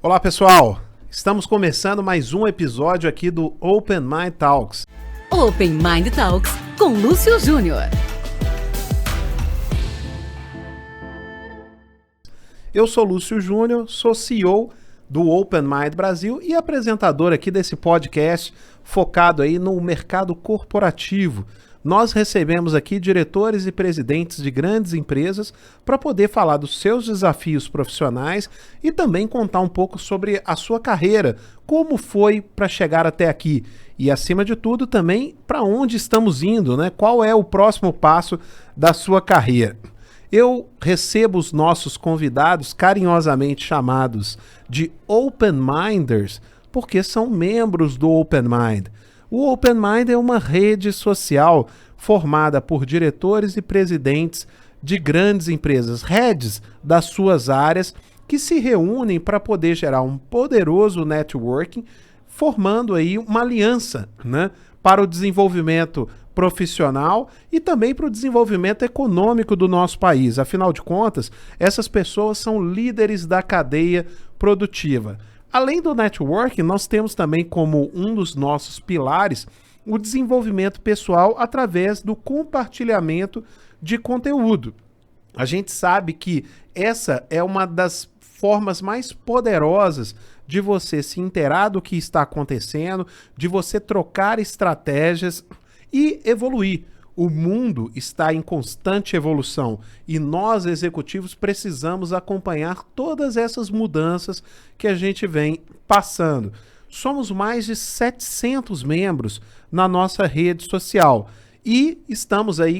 Olá pessoal, estamos começando mais um episódio aqui do Open Mind Talks. Open Mind Talks com Lúcio Júnior. Eu sou Lúcio Júnior, sou CEO do Open Mind Brasil e apresentador aqui desse podcast focado aí no mercado corporativo. Nós recebemos aqui diretores e presidentes de grandes empresas para poder falar dos seus desafios profissionais e também contar um pouco sobre a sua carreira, como foi para chegar até aqui e, acima de tudo, também para onde estamos indo, né? Qual é o próximo passo da sua carreira. Eu recebo os nossos convidados carinhosamente chamados de Open Minders porque são membros do Open Mind. O Open Mind é uma rede social formada por diretores e presidentes de grandes empresas, heads das suas áreas, que se reúnem para poder gerar um poderoso networking, formando aí uma aliança, né, para o desenvolvimento profissional e também para o desenvolvimento econômico do nosso país. Afinal de contas, essas pessoas são líderes da cadeia produtiva. Além do networking, nós temos também como um dos nossos pilares o desenvolvimento pessoal através do compartilhamento de conteúdo. A gente sabe que essa é uma das formas mais poderosas de você se inteirar do que está acontecendo, de você trocar estratégias e evoluir. O mundo está em constante evolução e nós, executivos, precisamos acompanhar todas essas mudanças que a gente vem passando. Somos mais de 700 membros na nossa rede social e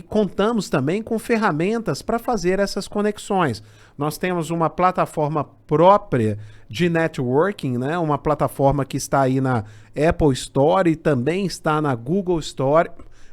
contamos também com ferramentas para fazer essas conexões. Nós temos uma plataforma própria de networking, né? Uma plataforma que está aí na Apple Store e também está na Google Store,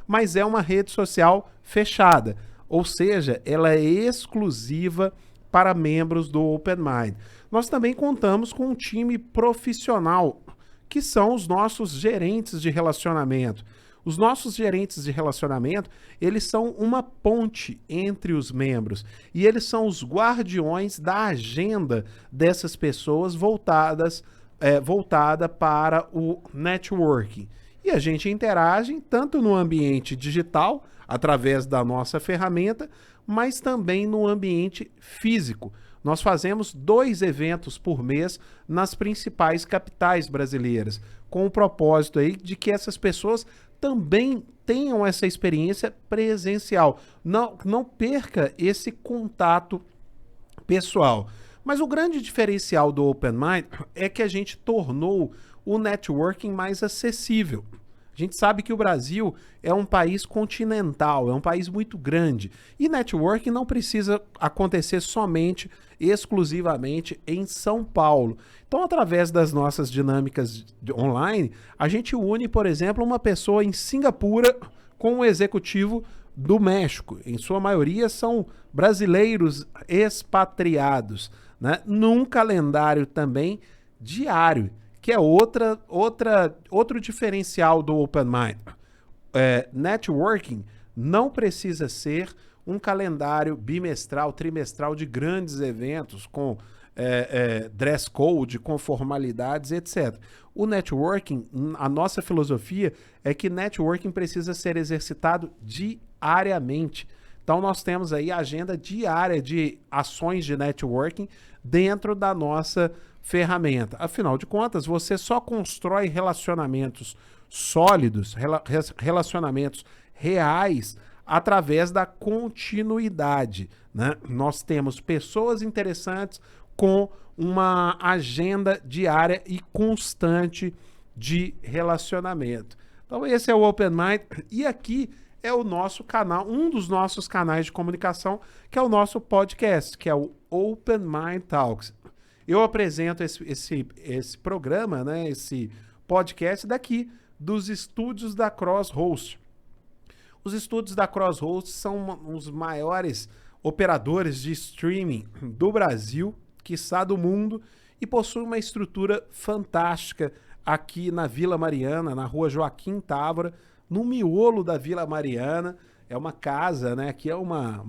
mas é uma rede social fechada, ou seja, ela é exclusiva para membros do Open Mind. Nós também contamos com um time profissional, que são os nossos gerentes de relacionamento. Os nossos gerentes de relacionamento, eles são uma ponte entre os membros e eles são os guardiões da agenda dessas pessoas voltada para o networking. E a gente interage tanto no ambiente digital, através da nossa ferramenta, mas também no ambiente físico. Nós fazemos 2 eventos por mês nas principais capitais brasileiras, com o propósito aí de que essas pessoas também tenham essa experiência presencial. Não perca esse contato pessoal. Mas o grande diferencial do Open Mind é que a gente tornou o networking mais acessível. A gente sabe que o Brasil é um país continental, é um país muito grande. E networking não precisa acontecer somente, exclusivamente em São Paulo. Então, através das nossas dinâmicas online, a gente une, por exemplo, uma pessoa em Singapura com um executivo do México. Em sua maioria são brasileiros expatriados, né? Num calendário também diário, que é outro diferencial do Open Mind. Networking não precisa ser um calendário bimestral, trimestral de grandes eventos com dress code, com formalidades, etc. O networking, a nossa filosofia é que networking precisa ser exercitado diariamente. Então nós temos aí a agenda diária de ações de networking dentro da nossa ferramenta. Afinal de contas, você só constrói relacionamentos sólidos, relacionamentos reais, através da continuidade, né? Nós temos pessoas interessantes com uma agenda diária e constante de relacionamento. Então esse é o Open Mind e aqui é o nosso canal, um dos nossos canais de comunicação, que é o nosso podcast, que é o Open Mind Talks. Eu apresento esse programa, né, esse podcast daqui dos estúdios da Crosshost. Os estúdios da Crosshost são os maiores operadores de streaming do Brasil, quiçá do mundo, e possuem uma estrutura fantástica aqui na Vila Mariana, na rua Joaquim Távora, no miolo da Vila Mariana. É uma casa, né, que é uma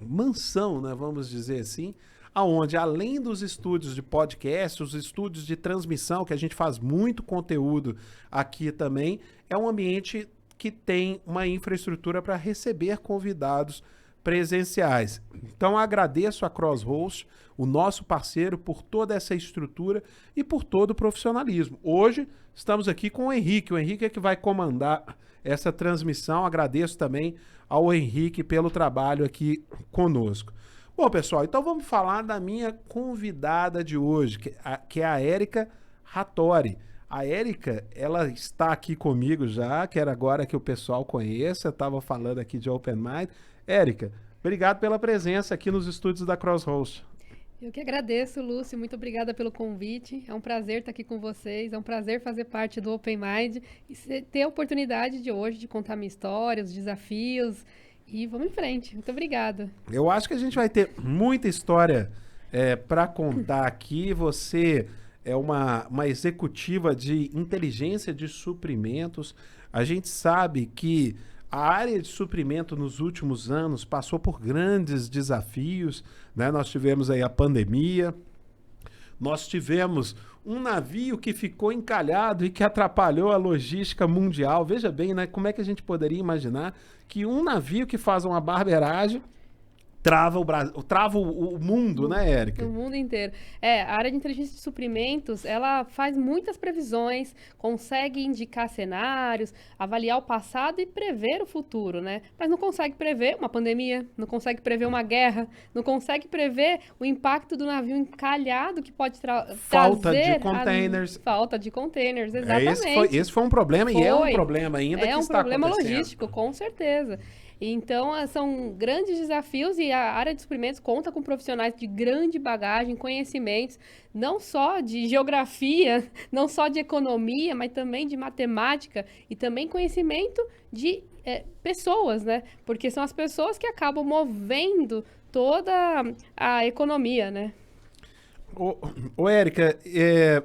mansão, né, vamos dizer assim, aonde além dos estúdios de podcast, os estúdios de transmissão, que a gente faz muito conteúdo aqui também, é um ambiente que tem uma infraestrutura para receber convidados presenciais. Então agradeço a Crosshost, o nosso parceiro, por toda essa estrutura e por todo o profissionalismo. Hoje estamos aqui com o Henrique é que vai comandar essa transmissão. Agradeço também ao Henrique pelo trabalho aqui conosco. Bom, pessoal, então vamos falar da minha convidada de hoje, que é a Érica Rattori. A Érica, ela está aqui comigo já, quero agora que o pessoal conheça, estava falando aqui de Open Mind. Érica, obrigado pela presença aqui nos estúdios da Crosshost. Eu que agradeço, Lúcio, muito obrigada pelo convite, é um prazer estar aqui com vocês, é um prazer fazer parte do Open Mind e ter a oportunidade de hoje de contar minha história, os desafios e vamos em frente. Muito obrigada. Eu acho que a gente vai ter muita história para contar aqui. Você é uma executiva de inteligência de suprimentos. A gente sabe que a área de suprimento nos últimos anos passou por grandes desafios, né? Nós tivemos aí a pandemia, nós tivemos um navio que ficou encalhado e que atrapalhou a logística mundial. Veja bem, né? Como é que a gente poderia imaginar que um navio que faz uma barbeiragem trava o mundo, né, Érica? O mundo inteiro. A área de inteligência de suprimentos, ela faz muitas previsões, consegue indicar cenários, avaliar o passado e prever o futuro, né? Mas não consegue prever uma pandemia, não consegue prever uma guerra, não consegue prever o impacto do navio encalhado que pode falta trazer... de containers. Falta de containers, exatamente. Esse foi um problema e é um problema ainda que está acontecendo. É um problema logístico, com certeza. Então, são grandes desafios e a área de suprimentos conta com profissionais de grande bagagem, conhecimentos, não só de geografia, não só de economia, mas também de matemática e também conhecimento de pessoas, né? Porque são as pessoas que acabam movendo toda a economia, né? Ô Érica,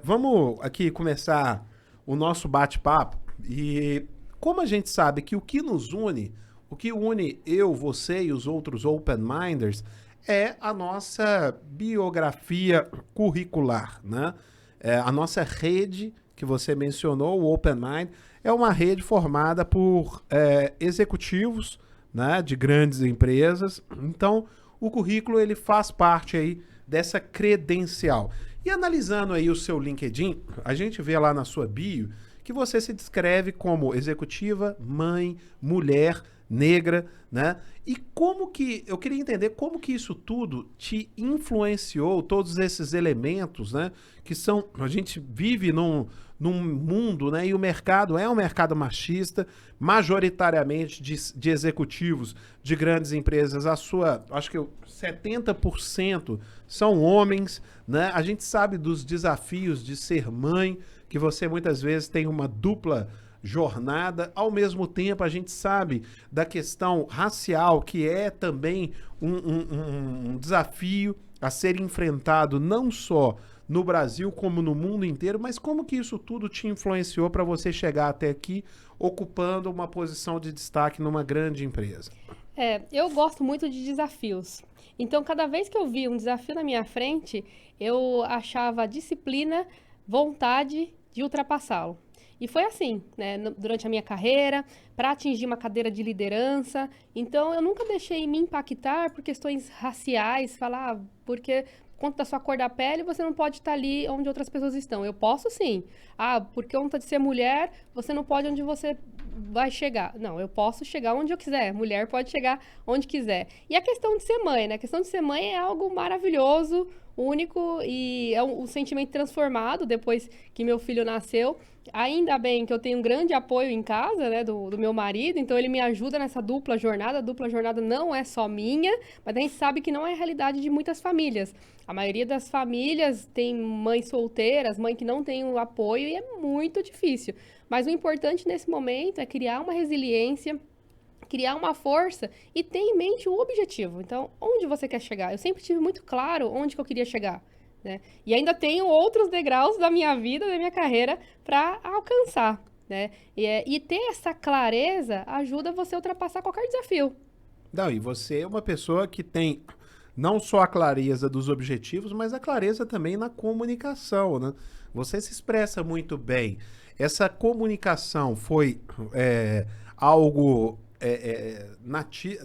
vamos aqui começar o nosso bate-papo e como a gente sabe que o que une eu, você e os outros Open Minders é a nossa biografia curricular, né? A nossa rede que você mencionou, o Open Mind, é uma rede formada por executivos, né, de grandes empresas. Então, o currículo ele faz parte aí dessa credencial. E analisando aí o seu LinkedIn, a gente vê lá na sua bio que você se descreve como executiva, mãe, mulher, negra, né? E como que, eu queria entender como que isso tudo te influenciou, todos esses elementos, né? Que são, a gente vive num mundo, né? E o mercado é um mercado machista, majoritariamente de executivos de grandes empresas, acho que 70% são homens, né? A gente sabe dos desafios de ser mãe, que você muitas vezes tem uma dupla jornada, ao mesmo tempo a gente sabe da questão racial, que é também um desafio a ser enfrentado não só no Brasil como no mundo inteiro, mas como que isso tudo te influenciou para você chegar até aqui ocupando uma posição de destaque numa grande empresa? Eu gosto muito de desafios. Então, cada vez que eu via um desafio na minha frente, eu achava disciplina, vontade de ultrapassá-lo. E foi assim, né, durante a minha carreira, para atingir uma cadeira de liderança. Então, eu nunca deixei me impactar por questões raciais, falar, porque por conta da sua cor da pele, você não pode estar ali onde outras pessoas estão. Eu posso sim. Por conta de ser mulher, você não pode onde você vai chegar. Não, eu posso chegar onde eu quiser. Mulher pode chegar onde quiser. E a questão de ser mãe, né? A questão de ser mãe é algo maravilhoso, único e é um sentimento transformado depois que meu filho nasceu. Ainda bem que eu tenho um grande apoio em casa, né, do meu marido, então ele me ajuda nessa dupla jornada. A dupla jornada não é só minha, mas a gente sabe que não é a realidade de muitas famílias. A maioria das famílias tem mães solteiras, mãe que não tem o apoio e é muito difícil. Mas o importante nesse momento é criar uma resiliência, criar uma força e ter em mente o objetivo. Então, onde você quer chegar? Eu sempre tive muito claro onde que eu queria chegar, né? E ainda tenho outros degraus da minha vida, da minha carreira, para alcançar, né? E ter essa clareza ajuda você a ultrapassar qualquer desafio. Não, e você é uma pessoa que tem não só a clareza dos objetivos, mas a clareza também na comunicação, né? Você se expressa muito bem. Essa comunicação foi algo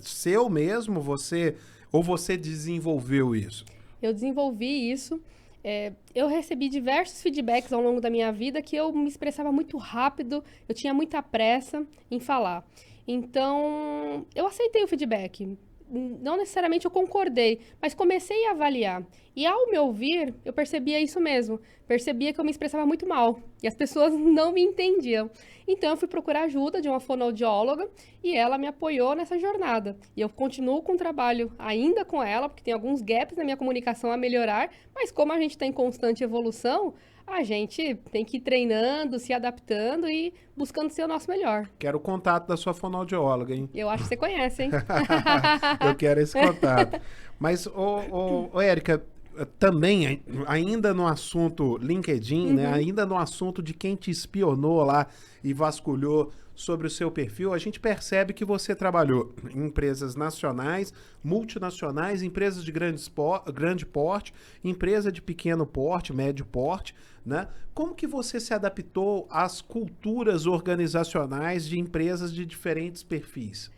seu mesmo, ou você desenvolveu isso? Eu desenvolvi isso. Eu recebi diversos feedbacks ao longo da minha vida que eu me expressava muito rápido, eu tinha muita pressa em falar. Então, eu aceitei o feedback. Não necessariamente eu concordei, mas comecei a avaliar. E ao me ouvir, eu percebia isso mesmo. Percebia que eu me expressava muito mal. E as pessoas não me entendiam. Então, eu fui procurar ajuda de uma fonoaudióloga e ela me apoiou nessa jornada. E eu continuo com o trabalho ainda com ela, porque tem alguns gaps na minha comunicação a melhorar. Mas como a gente está em constante evolução, a gente tem que ir treinando, se adaptando e buscando ser o nosso melhor. Quero o contato da sua fonoaudióloga, hein? Eu acho que você conhece, hein? Eu quero esse contato. Mas, Érica, também, ainda no assunto LinkedIn, né? Ainda no assunto de quem te espionou lá e vasculhou sobre o seu perfil, a gente percebe que você trabalhou em empresas nacionais, multinacionais, empresas de grande porte, empresa de pequeno porte, médio porte, né? Como que você se adaptou às culturas organizacionais de empresas de diferentes perfis?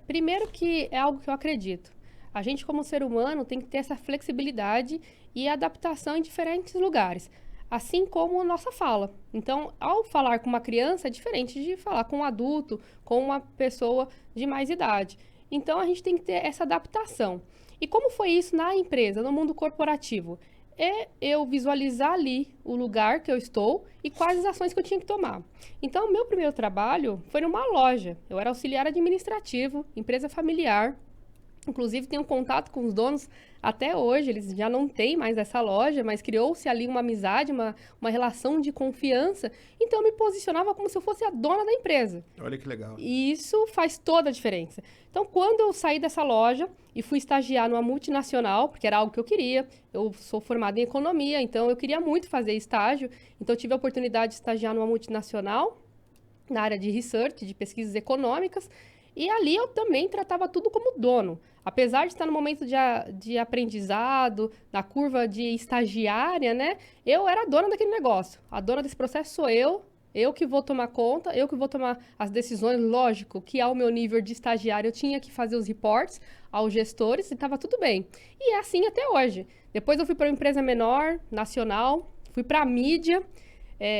Primeiro que é algo que eu acredito. A gente, como ser humano, tem que ter essa flexibilidade e adaptação em diferentes lugares, assim como a nossa fala. Então, ao falar com uma criança, é diferente de falar com um adulto, com uma pessoa de mais idade. Então, a gente tem que ter essa adaptação. E como foi isso na empresa, no mundo corporativo? É eu visualizar ali o lugar que eu estou e quais as ações que eu tinha que tomar. Então, o meu primeiro trabalho foi numa loja. Eu era auxiliar administrativo, empresa familiar. Inclusive, tenho contato com os donos até hoje, eles já não têm mais essa loja, mas criou-se ali uma amizade, uma relação de confiança. Então, eu me posicionava como se eu fosse a dona da empresa. Olha que legal. E isso faz toda a diferença. Então, quando eu saí dessa loja e fui estagiar numa multinacional, porque era algo que eu queria, eu sou formada em economia, então eu queria muito fazer estágio. Então, eu tive a oportunidade de estagiar numa multinacional, na área de research, de pesquisas econômicas, e ali eu também tratava tudo como dono. Apesar de estar no momento de aprendizado, na curva de estagiária, né? Eu era a dona daquele negócio. A dona desse processo sou eu que vou tomar conta, eu que vou tomar as decisões. Lógico que ao meu nível de estagiário eu tinha que fazer os reports aos gestores e estava tudo bem. E é assim até hoje. Depois eu fui para uma empresa menor, nacional, fui para a mídia.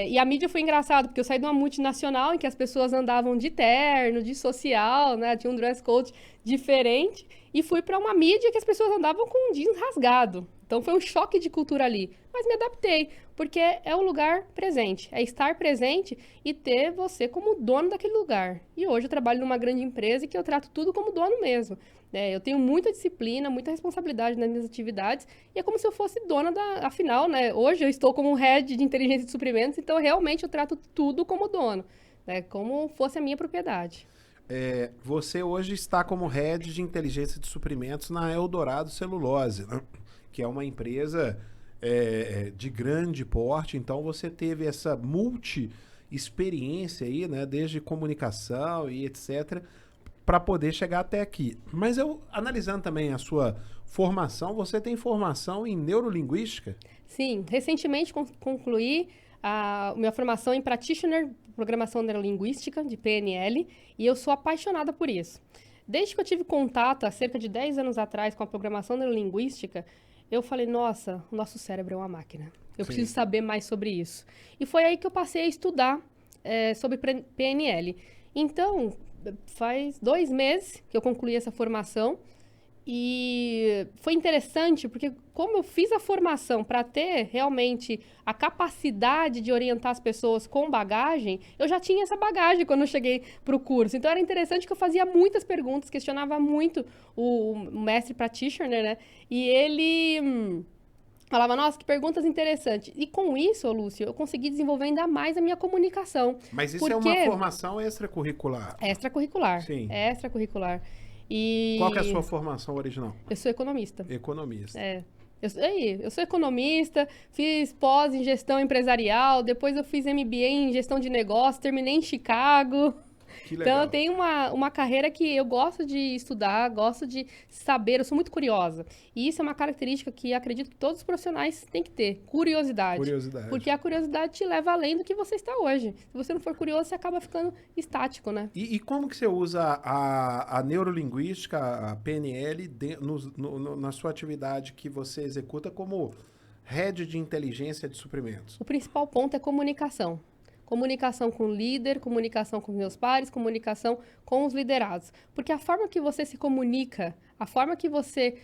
E a mídia foi engraçado, porque eu saí de uma multinacional em que as pessoas andavam de terno, de social, né? Tinha um dress code diferente. E fui para uma mídia que as pessoas andavam com um jeans rasgado. Então foi um choque de cultura ali. Mas me adaptei, porque é um lugar presente. É estar presente e ter você como dono daquele lugar. E hoje eu trabalho numa grande empresa e que eu trato tudo como dono mesmo. Eu tenho muita disciplina, muita responsabilidade nas minhas atividades e é como se eu fosse dona afinal, né? Hoje eu estou como head de inteligência de suprimentos, então realmente eu trato tudo como dono, né? Como fosse a minha propriedade. Você hoje está como head de inteligência de suprimentos na Eldorado Celulose, né? Que é uma empresa de grande porte, então você teve essa multi-experiência aí, né? Desde comunicação e etc., para poder chegar até aqui. Mas eu, analisando também a sua formação, você tem formação em neurolinguística? Sim, recentemente concluí a minha formação em Practitioner, Programação Neurolinguística, de PNL, e eu sou apaixonada por isso. Desde que eu tive contato, há cerca de 10 anos atrás, com a programação neurolinguística, eu falei, nossa, o nosso cérebro é uma máquina. Eu preciso saber mais sobre isso. E foi aí que eu passei a estudar sobre PNL. Então, faz 2 meses que eu concluí essa formação e foi interessante porque como eu fiz a formação para ter realmente a capacidade de orientar as pessoas com bagagem, eu já tinha essa bagagem quando eu cheguei para o curso. Então era interessante que eu fazia muitas perguntas, questionava muito o mestre practitioner, né? E ele falava, nossa, que perguntas interessantes. E com isso, Lúcio, eu consegui desenvolver ainda mais a minha comunicação. Mas isso é uma formação extracurricular? Extracurricular. Sim. Extracurricular. Qual que é a sua formação original? Eu sou economista. Economista. Eu sou economista, fiz pós em gestão empresarial, depois eu fiz MBA em gestão de negócios, terminei em Chicago. Que Então, legal. eu tenho uma carreira que eu gosto de estudar, gosto de saber, eu sou muito curiosa. E isso é uma característica que acredito que todos os profissionais têm que ter, curiosidade. Curiosidade. Porque a curiosidade te leva além do que você está hoje. Se você não for curioso, você acaba ficando estático, né? E como que você usa a neurolinguística, a PNL, na sua atividade que você executa como head de inteligência de suprimentos? O principal ponto é comunicação. Comunicação com o líder, comunicação com meus pares, comunicação com os liderados. Porque a forma que você se comunica, a forma que você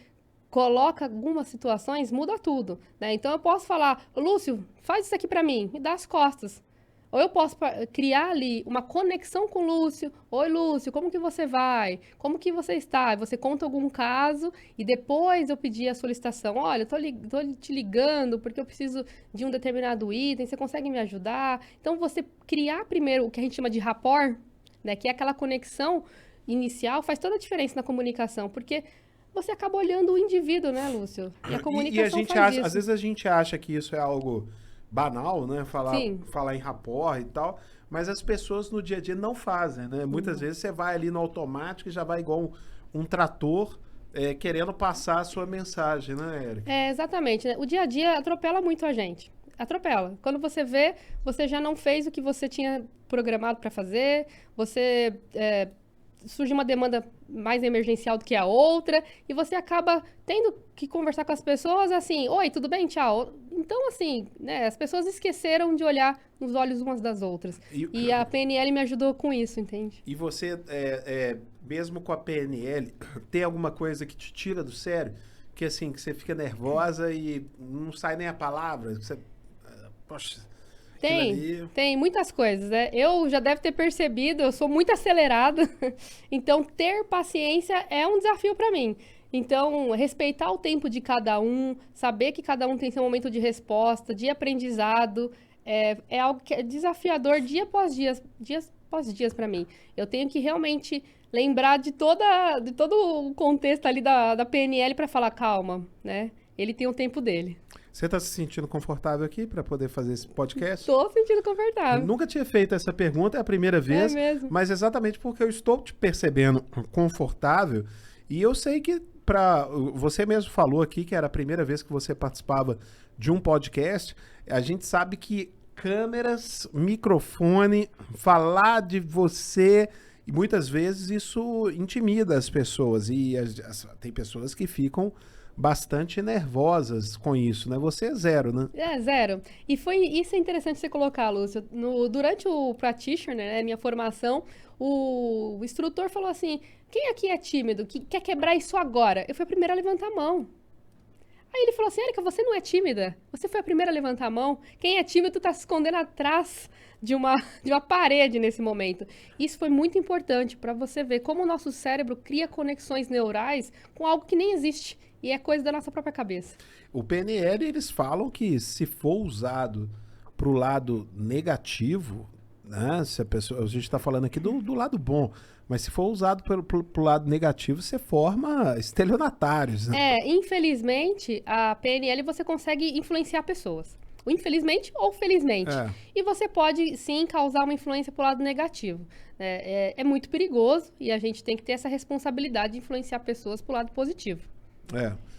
coloca algumas situações, muda tudo, né? Então, eu posso falar, Lúcio, faz isso aqui para mim, me dá as costas. Ou eu posso criar ali uma conexão com o Lúcio. Oi, Lúcio, como que você vai? Como que você está? Você conta algum caso e depois eu pedir a solicitação. Olha, tô te ligando porque eu preciso de um determinado item, você consegue me ajudar? Então, você criar primeiro o que a gente chama de rapport, né? Que é aquela conexão inicial, faz toda a diferença na comunicação, porque você acaba olhando o indivíduo, né, Lúcio? E a comunicação a gente faz acha, isso. às vezes a gente acha que isso é algo banal, né? Sim. Falar em rapport e tal, mas as pessoas no dia a dia não fazem, né? Muitas vezes você vai ali no automático e já vai igual um trator querendo passar a sua mensagem, né, Érica? Exatamente, né? O dia a dia atropela muito a gente. Atropela. Quando você vê, você já não fez o que você tinha programado para fazer, você surge uma demanda mais emergencial do que a outra, e você acaba tendo que conversar com as pessoas assim, oi, tudo bem? Tchau. Então, assim, né, as pessoas esqueceram de olhar nos olhos umas das outras. E a PNL me ajudou com isso, entende? E você, mesmo com a PNL, tem alguma coisa que te tira do sério? Que assim, que você fica nervosa e não sai nem a palavra? Você, poxa... Tem muitas coisas, né? Eu já deve ter percebido, eu sou muito acelerada, então ter paciência é um desafio para mim. Então, respeitar o tempo de cada um, saber que cada um tem seu momento de resposta, de aprendizado, é algo que é desafiador dia após dias para mim. Eu tenho que realmente lembrar de todo o contexto ali da PNL para falar, calma, né? Ele tem o tempo dele. Você está se sentindo confortável aqui para poder fazer esse podcast? Estou sentindo confortável. Eu nunca tinha feito essa pergunta, é a primeira vez. É mesmo. Mas exatamente porque eu estou te percebendo confortável e eu sei que você mesmo falou aqui que era a primeira vez que você participava de um podcast. A gente sabe que câmeras, microfone, falar de você, e muitas vezes isso intimida as pessoas e tem pessoas que ficam bastante nervosas com isso, né? Você é zero, né? Zero. E isso é interessante você colocar, Lúcio. Durante o practitioner, né, minha formação, o instrutor falou assim, quem aqui é tímido, que quer quebrar isso agora? Eu fui a primeira a levantar a mão. Aí ele falou assim, Érica, você não é tímida? Você foi a primeira a levantar a mão? Quem é tímido tá se escondendo atrás de uma parede nesse momento. Isso foi muito importante para você ver como o nosso cérebro cria conexões neurais com algo que nem existe. E é coisa da nossa própria cabeça. O PNL, eles falam que se for usado para o lado negativo, né? Se a gente está falando aqui do lado bom, mas se for usado pro lado negativo, você forma estelionatários. Né? Infelizmente, a PNL você consegue influenciar pessoas. Infelizmente ou felizmente. E você pode, sim, causar uma influência pro lado negativo. É muito perigoso e a gente tem que ter essa responsabilidade de influenciar pessoas pro lado positivo.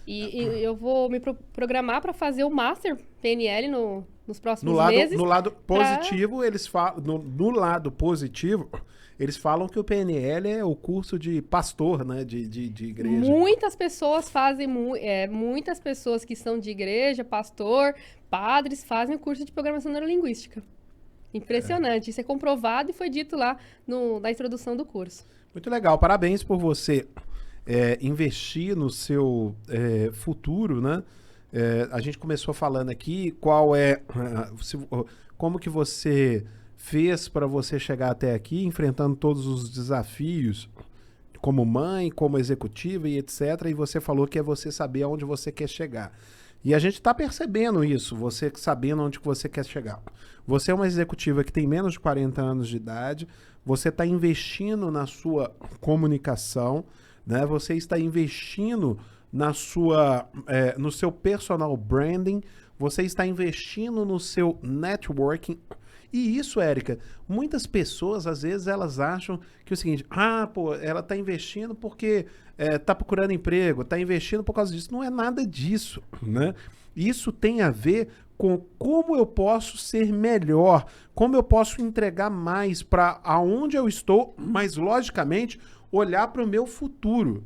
E eu vou me programar para fazer o Master PNL nos próximos meses. No lado positivo, eles falam. No lado positivo, eles falam que o PNL é o curso de pastor, né? De igreja. Muitas pessoas fazem, muitas pessoas que são de igreja, pastor, padres, fazem o curso de programação neurolinguística. Impressionante. Isso é comprovado e foi dito lá na introdução do curso. Muito legal. Parabéns por você. Investir no seu futuro, né? A gente começou falando aqui como que você fez para você chegar até aqui, enfrentando todos os desafios como mãe, como executiva e etc. E você falou que é você saber aonde você quer chegar. E a gente está percebendo isso, você sabendo onde você quer chegar. Você é uma executiva que tem menos de 40 anos de idade, você está investindo na sua comunicação, né? Você está investindo no seu personal branding, você está investindo no seu networking E isso, Érica, muitas pessoas, às vezes, elas acham que é o seguinte, pô, ela está investindo porque está procurando emprego, está investindo por causa disso. Não é nada disso, né? Isso tem a ver com como eu posso ser melhor, como eu posso entregar mais para aonde eu estou, mas, logicamente, olhar para o meu futuro.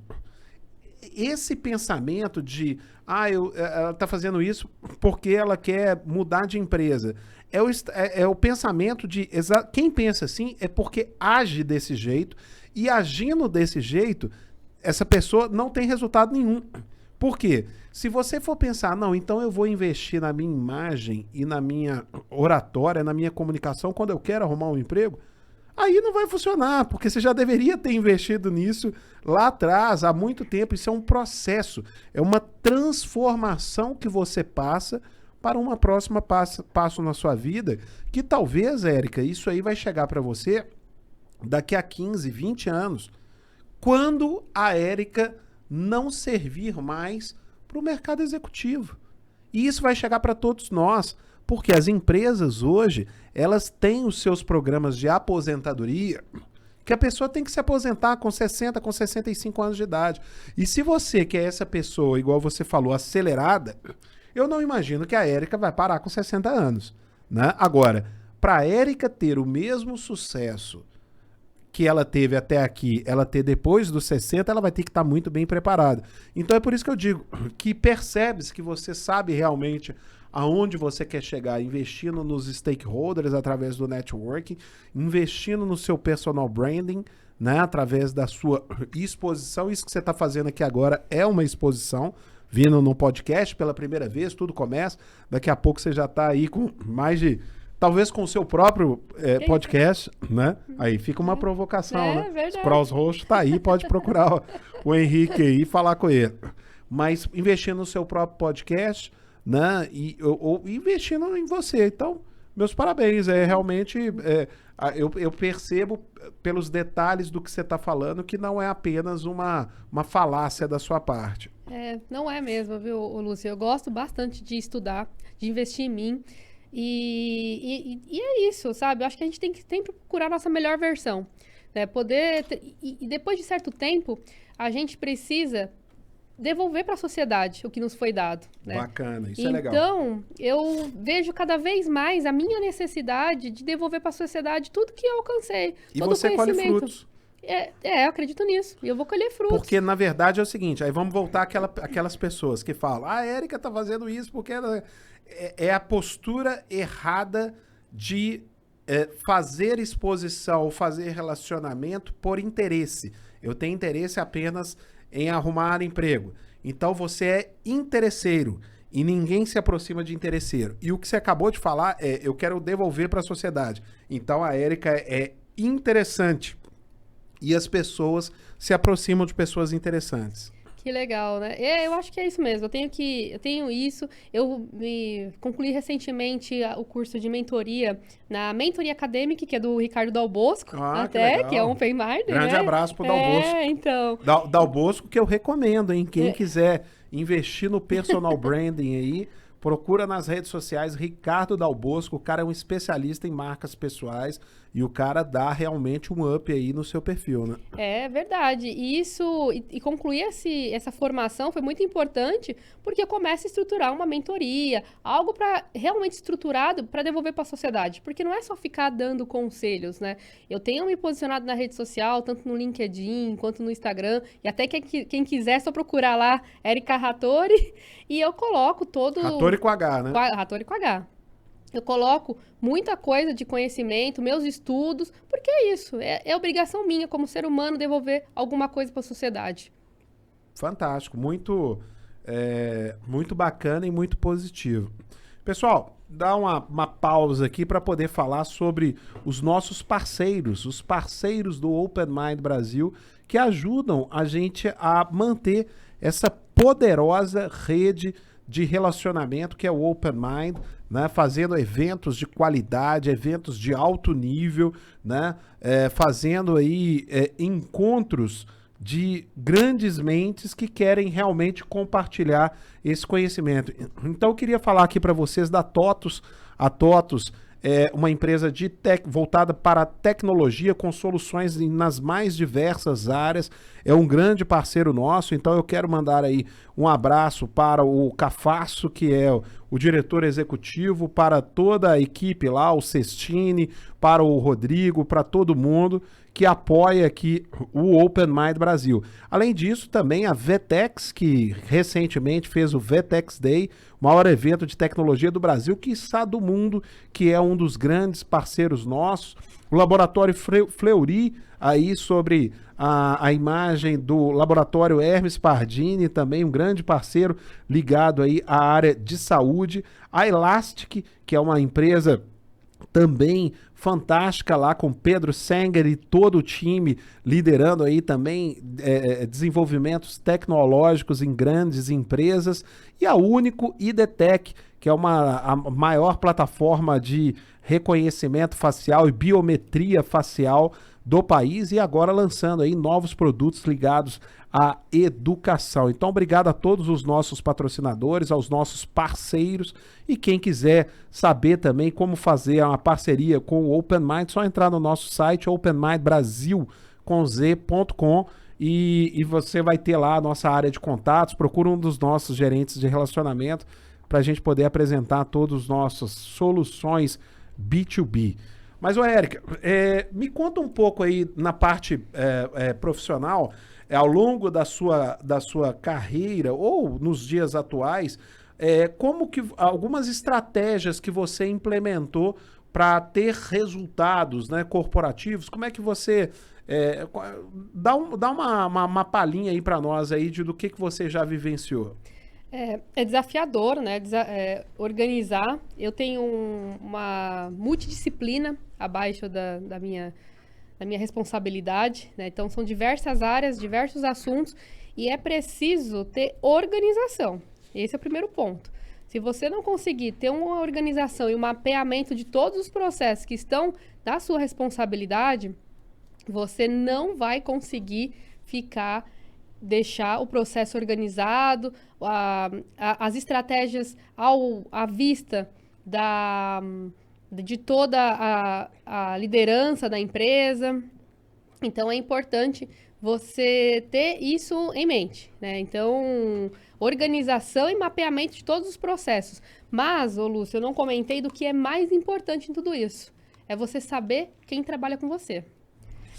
Esse pensamento de, ela está fazendo isso porque ela quer mudar de empresa, é o pensamento de, quem pensa assim é porque age desse jeito, e agindo desse jeito, essa pessoa não tem resultado nenhum. Por quê? Se você for pensar, não, então eu vou investir na minha imagem e na minha oratória, na minha comunicação quando eu quero arrumar um emprego, aí não vai funcionar, porque você já deveria ter investido nisso lá atrás, há muito tempo. Isso é um processo, é uma transformação que você passa para uma próxima passo na sua vida, que talvez, Érica, isso aí vai chegar para você daqui a 15, 20 anos, quando a Érica não servir mais para o mercado executivo. E isso vai chegar para todos nós, porque as empresas hoje, elas têm os seus programas de aposentadoria, que a pessoa tem que se aposentar com 60, com 65 anos de idade. E se você que é essa pessoa, igual você falou, acelerada, eu não imagino que a Érica vai parar com 60 anos, né? Agora, para a Érica ter o mesmo sucesso que ela teve até aqui, ela ter depois dos 60, ela vai ter que estar muito bem preparada. Então é por isso que eu digo que percebe-se que você sabe realmente aonde você quer chegar, investindo nos stakeholders através do networking, investindo no seu personal branding, né, através da sua exposição. Isso que você está fazendo aqui agora é uma exposição, vindo no podcast pela primeira vez, tudo começa, daqui a pouco você já está aí com mais de... Talvez com o seu próprio podcast, né? Aí fica uma provocação, né? Verdade. Sprouse Roxo tá aí, pode procurar o Henrique aí e falar com ele. Mas investindo no seu próprio podcast, né? Ou investindo em você. Então, meus parabéns. Realmente, eu percebo pelos detalhes do que você está falando que não é apenas uma falácia da sua parte. Não é mesmo, viu, Lúcio? Eu gosto bastante de estudar, de investir em mim. E é isso, sabe? Eu acho que a gente tem que sempre procurar a nossa melhor versão, né? E depois de certo tempo, a gente precisa devolver para a sociedade o que nos foi dado, né? Bacana, isso é legal. Então, eu vejo cada vez mais a minha necessidade de devolver para a sociedade tudo que eu alcancei. E todo você o colhe conhecimento. frutos. Eu acredito nisso. E eu vou colher frutos. Porque, na verdade, é o seguinte, aí vamos voltar àquelas pessoas que falam, a Érica tá fazendo isso porque ela... É a postura errada de fazer exposição, fazer relacionamento por interesse. Eu tenho interesse apenas em arrumar emprego. Então você é interesseiro e ninguém se aproxima de interesseiro. E o que você acabou de falar é, eu quero devolver para a sociedade. Então a Érica é interessante e as pessoas se aproximam de pessoas interessantes. Que legal, né? Eu acho que é isso mesmo. Eu tenho isso. Eu concluí recentemente o curso de mentoria na Mentoria Acadêmica, que é do Ricardo Dal Bosco, que é um Open Mind, Grande abraço pro Dal Bosco. Então. Dal Bosco que eu recomendo, hein? Quem quiser investir no personal branding aí, procura nas redes sociais Ricardo Dal Bosco. O cara é um especialista em marcas pessoais e o cara dá realmente um up aí no seu perfil, né? É verdade. E concluir essa formação foi muito importante porque eu começo a estruturar uma mentoria, algo realmente estruturado para devolver para a sociedade. Porque não é só ficar dando conselhos, né? Eu tenho me posicionado na rede social, tanto no LinkedIn quanto no Instagram, e até quem quiser só procurar lá, Érica Rattori, e eu coloco todo... Rattori com H, né? Rattori com H. Eu coloco muita coisa de conhecimento, meus estudos, porque é isso. É obrigação minha, como ser humano, devolver alguma coisa para a sociedade. Fantástico. Muito bacana e muito positivo. Pessoal, dá uma pausa aqui para poder falar sobre os nossos parceiros, os parceiros do Open Mind Brasil, que ajudam a gente a manter essa poderosa rede de relacionamento que é o Open Mind, né? Fazendo eventos de qualidade, eventos de alto nível, né? Fazendo aí encontros de grandes mentes que querem realmente compartilhar esse conhecimento. Então eu queria falar aqui para vocês da TOTUS. A TOTUS é uma empresa voltada para a tecnologia com soluções nas mais diversas áreas. É um grande parceiro nosso, então eu quero mandar aí um abraço para o Cafasso, que é o diretor executivo, para toda a equipe lá, o Cestini, para o Rodrigo, para todo mundo que apoia aqui o Open Mind Brasil. Além disso, também a Vetex, que recentemente fez o Vetex Day, o maior evento de tecnologia do Brasil, quiçá do mundo, que é um dos grandes parceiros nossos. O Laboratório Fleury, aí sobre a imagem do Laboratório Hermes Pardini, também um grande parceiro ligado aí à área de saúde. A Elastic, que é uma empresa também fantástica lá com Pedro Sanger e todo o time liderando aí também desenvolvimentos tecnológicos em grandes empresas, e a Único IDTech, que é a maior plataforma de reconhecimento facial e biometria facial do país, e agora lançando aí novos produtos ligados à educação. Então, obrigado a todos os nossos patrocinadores, aos nossos parceiros, e quem quiser saber também como fazer uma parceria com o Open Mind, só entrar no nosso site openmindbrasil.com e você vai ter lá a nossa área de contatos. Procura um dos nossos gerentes de relacionamento para a gente poder apresentar todas as nossas soluções B2B. Mas, Érica, me conta um pouco aí na parte profissional, ao longo da sua carreira ou nos dias atuais, como que algumas estratégias que você implementou para ter resultados, né, corporativos, como é que você dá uma palhinha aí para nós aí do que você já vivenciou? É desafiador, né? Organizar. Eu tenho uma multidisciplina abaixo da minha responsabilidade, né? Então, são diversas áreas, diversos assuntos, e é preciso ter organização. Esse é o primeiro ponto. Se você não conseguir ter uma organização e um mapeamento de todos os processos que estão na sua responsabilidade, você não vai conseguir deixar o processo organizado, as estratégias à vista de toda a liderança da empresa. Então, é importante você ter isso em mente, né? Então, organização e mapeamento de todos os processos. Mas, Lúcio, eu não comentei do que é mais importante em tudo isso. É você saber quem trabalha com você.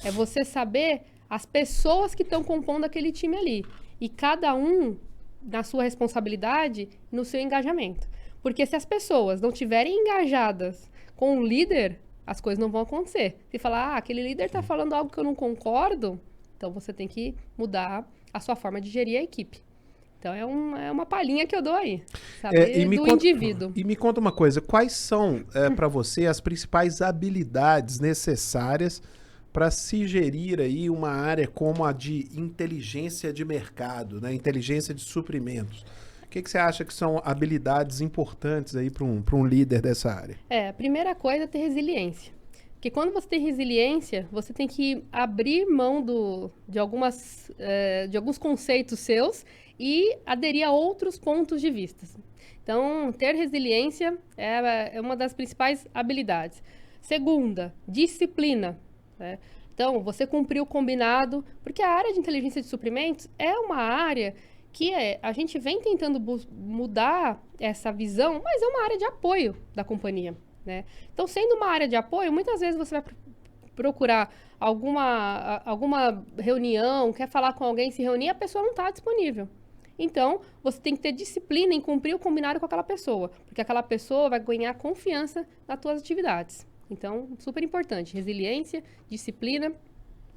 É você saber as pessoas que estão compondo aquele time ali. E cada um na sua responsabilidade, no seu engajamento. Porque se as pessoas não estiverem engajadas com o líder, as coisas não vão acontecer. Se falar, aquele líder está falando algo que eu não concordo, então você tem que mudar a sua forma de gerir a equipe. Então, é uma palhinha que eu dou aí, saber indivíduo. E me conta uma coisa, quais são, para você, as principais habilidades necessárias para se gerir aí uma área como a de inteligência de mercado, né? Inteligência de suprimentos? O que você acha que são habilidades importantes aí para um líder dessa área? A primeira coisa é ter resiliência. Porque quando você tem resiliência, você tem que abrir mão de alguns conceitos seus e aderir a outros pontos de vista. Então, ter resiliência é uma das principais habilidades. Segunda, disciplina. Né? Então, você cumpriu o combinado, porque a área de inteligência de suprimentos é uma área que a gente vem tentando mudar essa visão, mas é uma área de apoio da companhia, né? Então, sendo uma área de apoio, muitas vezes você vai procurar alguma reunião, quer falar com alguém, se reunir, a pessoa não está disponível. Então, você tem que ter disciplina em cumprir o combinado com aquela pessoa, porque aquela pessoa vai ganhar confiança nas tuas atividades. Então, super importante, resiliência, disciplina.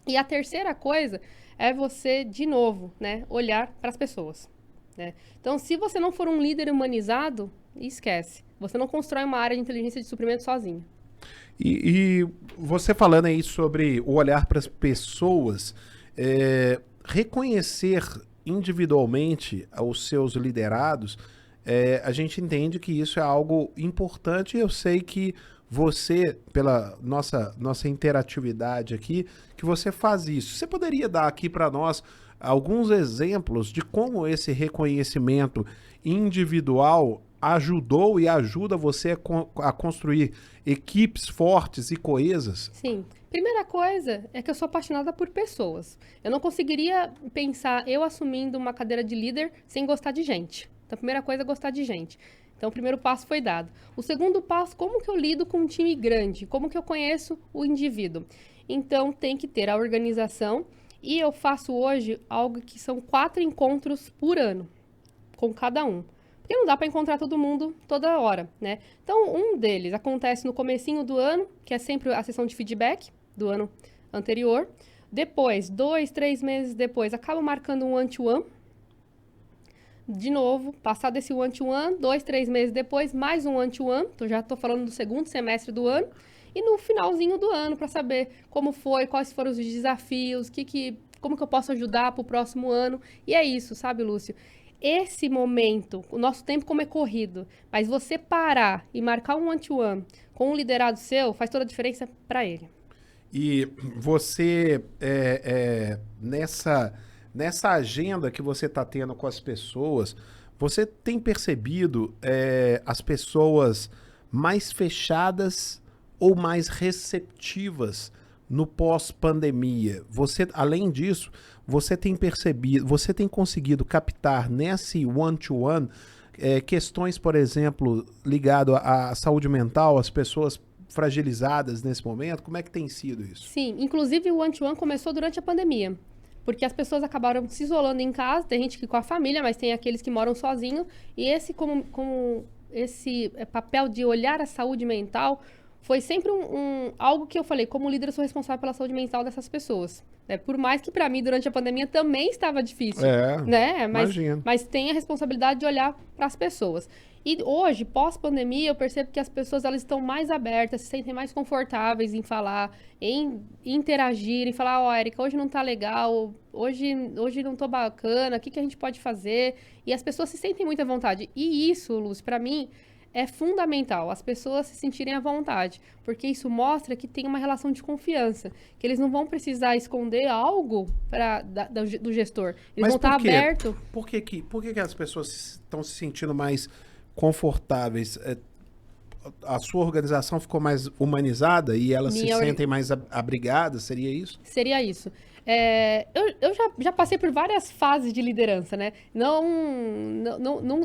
E a terceira coisa é você, de novo, né, olhar para as pessoas. Né? Então, se você não for um líder humanizado, esquece. Você não constrói uma área de inteligência de suprimento sozinho. E você falando aí sobre o olhar para as pessoas, reconhecer individualmente os seus liderados, a gente entende que isso é algo importante, e eu sei que você, pela nossa interatividade aqui, que você faz isso. Você poderia dar aqui para nós alguns exemplos de como esse reconhecimento individual ajudou e ajuda você a construir equipes fortes e coesas? Sim. Primeira coisa é que eu sou apaixonada por pessoas. Eu não conseguiria pensar eu assumindo uma cadeira de líder sem gostar de gente. Então, a primeira coisa é gostar de gente. Então, o primeiro passo foi dado. O segundo passo, como que eu lido com um time grande? Como que eu conheço o indivíduo? Então, tem que ter a organização. E eu faço hoje algo que são 4 encontros por ano, com cada um. Porque não dá para encontrar todo mundo toda hora, né? Então, um deles acontece no comecinho do ano, que é sempre a sessão de feedback do ano anterior. Depois, 2, 3 meses depois, acabo marcando um one-to-one. De novo, passado esse one-to-one, 2, 3 meses depois, mais um one-to-one. Então, já estou falando do segundo semestre do ano. E no finalzinho do ano, para saber como foi, quais foram os desafios, como que eu posso ajudar para o próximo ano. E é isso, sabe, Lúcio? Esse momento, o nosso tempo como é corrido, mas você parar e marcar um one-to-one com um liderado seu, faz toda a diferença para ele. E você, nessa agenda que você está tendo com as pessoas, você tem percebido as pessoas mais fechadas ou mais receptivas no pós-pandemia? Você, além disso, você tem percebido, você tem conseguido captar nesse one-to-one questões, por exemplo, ligado à saúde mental, às pessoas fragilizadas nesse momento? Como é que tem sido isso? Sim, inclusive o one-to-one começou durante a pandemia. Porque as pessoas acabaram se isolando em casa, tem gente que com a família, mas tem aqueles que moram sozinhos. E esse papel de olhar a saúde mental foi sempre algo que eu falei, como líder eu sou responsável pela saúde mental dessas pessoas. Por mais que para mim, durante a pandemia, também estava difícil. Né? Mas tem a responsabilidade de olhar para as pessoas. E hoje, pós-pandemia, eu percebo que as pessoas elas estão mais abertas, se sentem mais confortáveis em falar, em interagir, em falar, ó, Érica, hoje não tá legal, hoje não tô bacana, o que a gente pode fazer? E as pessoas se sentem muito à vontade. E isso, Lúcio, para mim, é fundamental, as pessoas se sentirem à vontade, porque isso mostra que tem uma relação de confiança, que eles não vão precisar esconder algo do gestor, eles vão estar abertos. Por que as pessoas estão se sentindo mais confortáveis? A sua organização ficou mais humanizada e elas se sentem mais abrigadas? Seria isso? Seria isso. Eu já passei por várias fases de liderança, né?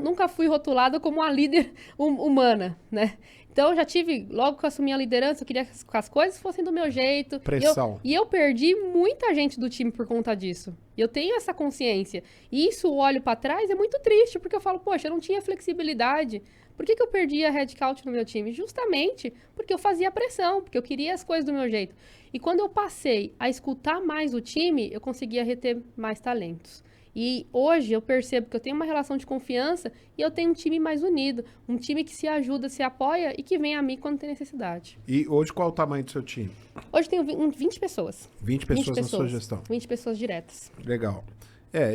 Nunca fui rotulada como uma líder humana, né? Então, eu já tive, logo que eu assumi a liderança, eu queria que as coisas fossem do meu jeito. Pressão. E eu perdi muita gente do time por conta disso. Eu tenho essa consciência. E isso, eu olho para trás, é muito triste, porque eu falo, poxa, eu não tinha flexibilidade. Por que eu perdi a headcount no meu time? Justamente porque eu fazia pressão, porque eu queria as coisas do meu jeito. E quando eu passei a escutar mais o time, eu conseguia reter mais talentos. E hoje eu percebo que eu tenho uma relação de confiança e eu tenho um time mais unido, um time que se ajuda, se apoia e que vem a mim quando tem necessidade. E hoje qual é o tamanho do seu time? Hoje tenho 20 pessoas. 20 pessoas na sua gestão? 20 pessoas diretas. Legal.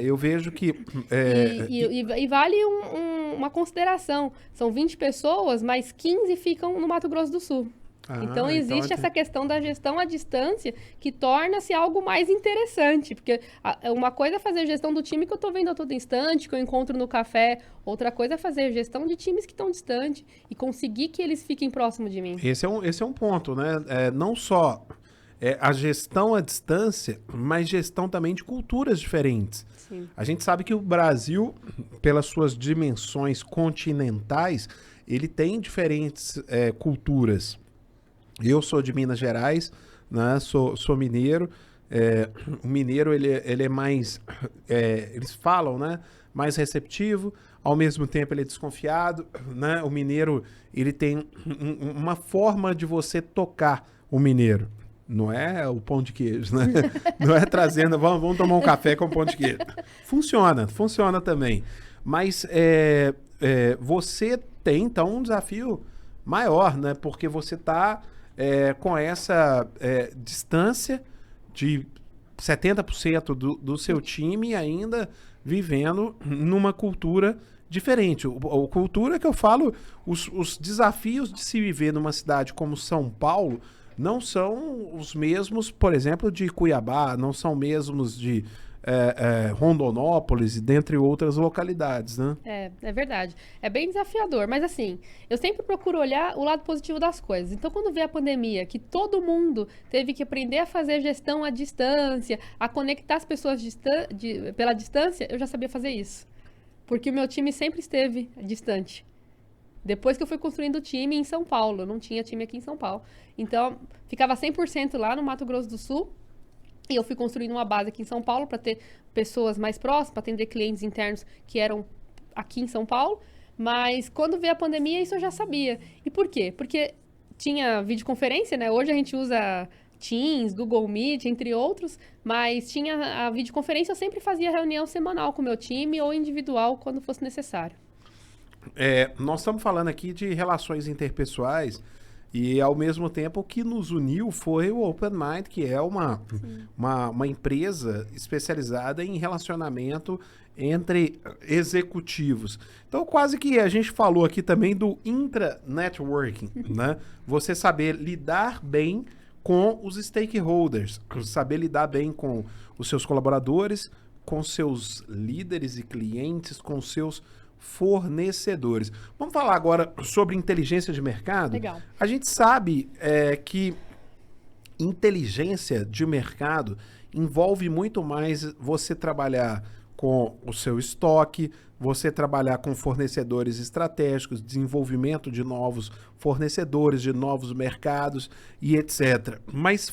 Eu vejo que... E vale uma consideração. São 20 pessoas, mas 15 ficam no Mato Grosso do Sul. Então, existe essa questão da gestão à distância que torna-se algo mais interessante. Porque uma coisa é fazer gestão do time que eu estou vendo a todo instante, que eu encontro no café. Outra coisa é fazer gestão de times que estão distantes e conseguir que eles fiquem próximos de mim. Esse é um ponto, né? Não só a gestão à distância, mas gestão também de culturas diferentes. Sim. A gente sabe que o Brasil, pelas suas dimensões continentais, ele tem diferentes culturas. Eu sou de Minas Gerais, né? Sou mineiro. O mineiro ele é mais, eles falam, né? Mais receptivo. Ao mesmo tempo ele é desconfiado, né? O mineiro ele tem uma forma de você tocar o mineiro. Não é o pão de queijo, né? Não é trazendo, vamos tomar um café com pão de queijo. Funciona também. Mas você tem então um desafio maior, né? Porque você está com essa distância de 70% do seu time ainda vivendo numa cultura diferente. A cultura que eu falo, os desafios de se viver numa cidade como São Paulo não são os mesmos, por exemplo, de Cuiabá, não são mesmos de Rondonópolis e dentre outras localidades, né? É verdade. É bem desafiador, mas assim, eu sempre procuro olhar o lado positivo das coisas. Então, quando veio a pandemia, que todo mundo teve que aprender a fazer gestão à distância, a conectar as pessoas pela distância, eu já sabia fazer isso. Porque o meu time sempre esteve distante. Depois que eu fui construindo o time em São Paulo, eu não tinha time aqui em São Paulo. Então, ficava 100% lá no Mato Grosso do Sul. E eu fui construindo uma base aqui em São Paulo para ter pessoas mais próximas, para atender clientes internos que eram aqui em São Paulo. Mas quando veio a pandemia, isso eu já sabia. E por quê? Porque tinha videoconferência, né? Hoje a gente usa Teams, Google Meet, entre outros. Mas tinha a videoconferência, eu sempre fazia reunião semanal com o meu time ou individual quando fosse necessário. Nós estamos falando aqui de relações interpessoais e, ao mesmo tempo, o que nos uniu foi o Open Mind, que é uma empresa especializada em relacionamento entre executivos. Então, quase que a gente falou aqui também do intra-networking, né? Você saber lidar bem com os stakeholders, saber lidar bem com os seus colaboradores, com seus líderes e clientes, com seus fornecedores. Vamos falar agora sobre inteligência de mercado? Legal. A gente sabe que inteligência de mercado envolve muito mais você trabalhar com o seu estoque, você trabalhar com fornecedores estratégicos, desenvolvimento de novos fornecedores, de novos mercados e etc. Mas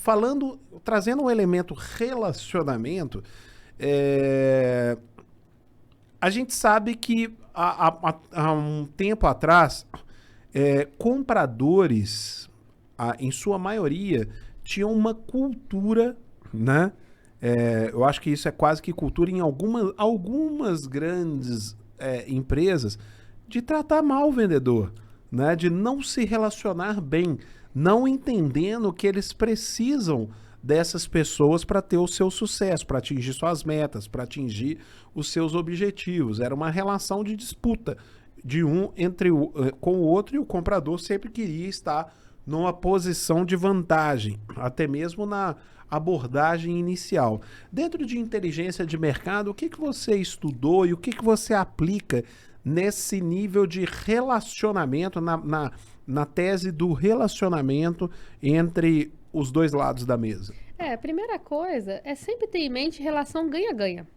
trazendo um elemento relacionamento, a gente sabe que há um tempo atrás, compradores, em sua maioria, tinham uma cultura, né? Eu acho que isso é quase que cultura em algumas grandes empresas, de tratar mal o vendedor, né? De não se relacionar bem, não entendendo que eles precisam dessas pessoas para ter o seu sucesso, para atingir suas metas, para atingir os seus objetivos. Era uma relação de disputa de um com o outro, e o comprador sempre queria estar numa posição de vantagem, até mesmo na abordagem inicial. Dentro de inteligência de mercado, o que você estudou e o que você aplica nesse nível de relacionamento, na tese do relacionamento entre os dois lados da mesa? A primeira coisa é sempre ter em mente relação ganha-ganha.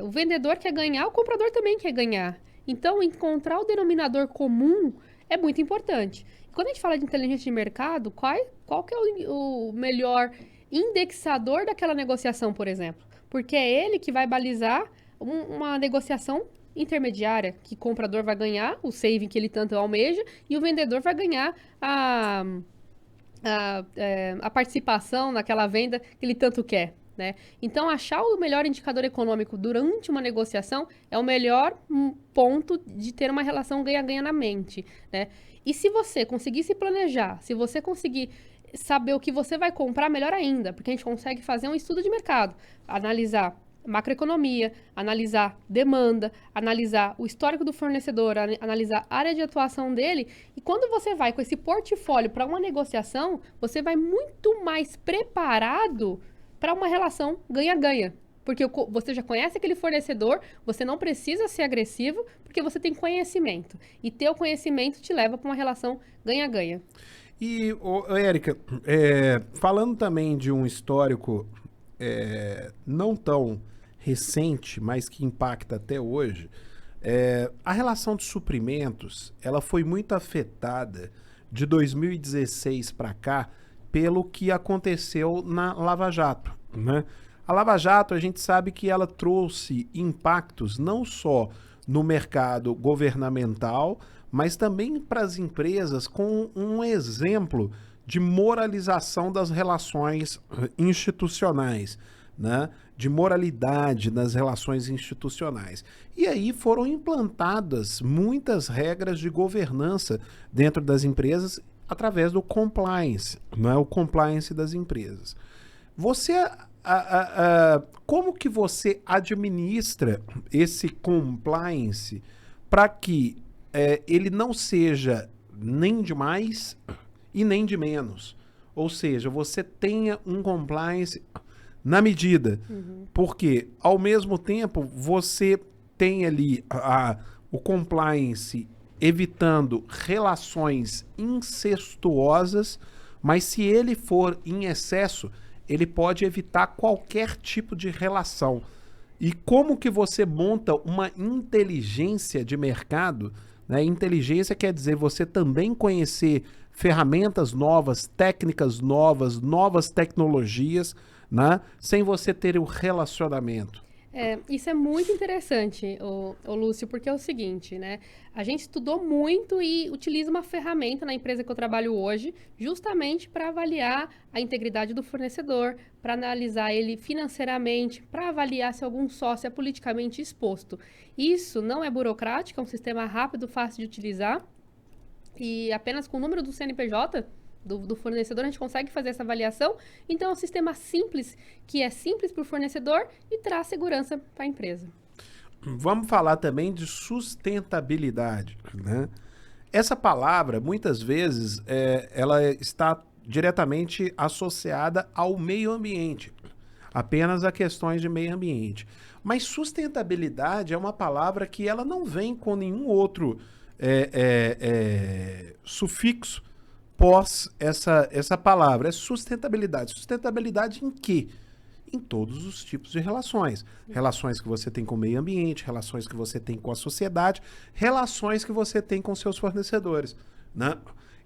O vendedor quer ganhar, o comprador também quer ganhar. Então, encontrar o denominador comum é muito importante. Quando a gente fala de inteligência de mercado, qual que é o melhor indexador daquela negociação, por exemplo? Porque é ele que vai balizar uma negociação intermediária, que o comprador vai ganhar o saving que ele tanto almeja e o vendedor vai ganhar a participação naquela venda que ele tanto quer, né? Então, achar o melhor indicador econômico durante uma negociação é o melhor ponto de ter uma relação ganha-ganha na mente, né? E se você conseguir se planejar, se você conseguir saber o que você vai comprar, melhor ainda, porque a gente consegue fazer um estudo de mercado, analisar macroeconomia, analisar demanda, analisar o histórico do fornecedor, analisar a área de atuação dele. E quando você vai com esse portfólio para uma negociação, você vai muito mais preparado para uma relação ganha-ganha. Porque você já conhece aquele fornecedor, você não precisa ser agressivo, porque você tem conhecimento. E ter o conhecimento te leva para uma relação ganha-ganha. E, Érica, falando também de um histórico não tão recente, mas que impacta até hoje, a relação de suprimentos, ela foi muito afetada de 2016 para cá pelo que aconteceu na Lava Jato, né? A Lava Jato, a gente sabe que ela trouxe impactos não só no mercado governamental, mas também para as empresas, com um exemplo de moralização das relações institucionais, né? De moralidade nas relações institucionais. E aí foram implantadas muitas regras de governança dentro das empresas através do compliance, né? O compliance das empresas. Como que você administra esse compliance para que ele não seja nem de mais e nem de menos? Ou seja, você tenha um compliance na medida. Porque, ao mesmo tempo, você tem ali o compliance evitando relações incestuosas, mas se ele for em excesso, ele pode evitar qualquer tipo de relação. E como que você monta uma inteligência de mercado, né? Inteligência quer dizer você também conhecer ferramentas novas, técnicas novas, novas tecnologias, né? Sem você ter o relacionamento. Isso é muito interessante, ô Lúcio, porque é o seguinte, né? A gente estudou muito e utiliza uma ferramenta na empresa que eu trabalho hoje, justamente para avaliar a integridade do fornecedor, para analisar ele financeiramente, para avaliar se algum sócio é politicamente exposto. Isso não é burocrático, é um sistema rápido, fácil de utilizar, e apenas com o número do CNPJ do fornecedor, a gente consegue fazer essa avaliação. Então, é um sistema simples, que é simples para o fornecedor e traz segurança para a empresa. Vamos falar também de sustentabilidade, né? Essa palavra, muitas vezes, ela está diretamente associada ao meio ambiente, apenas a questões de meio ambiente. Mas sustentabilidade é uma palavra que ela não vem com nenhum outro sufixo pós essa palavra. É sustentabilidade. Sustentabilidade em quê? Em todos os tipos de relações. Relações que você tem com o meio ambiente, relações que você tem com a sociedade, relações que você tem com seus fornecedores, né?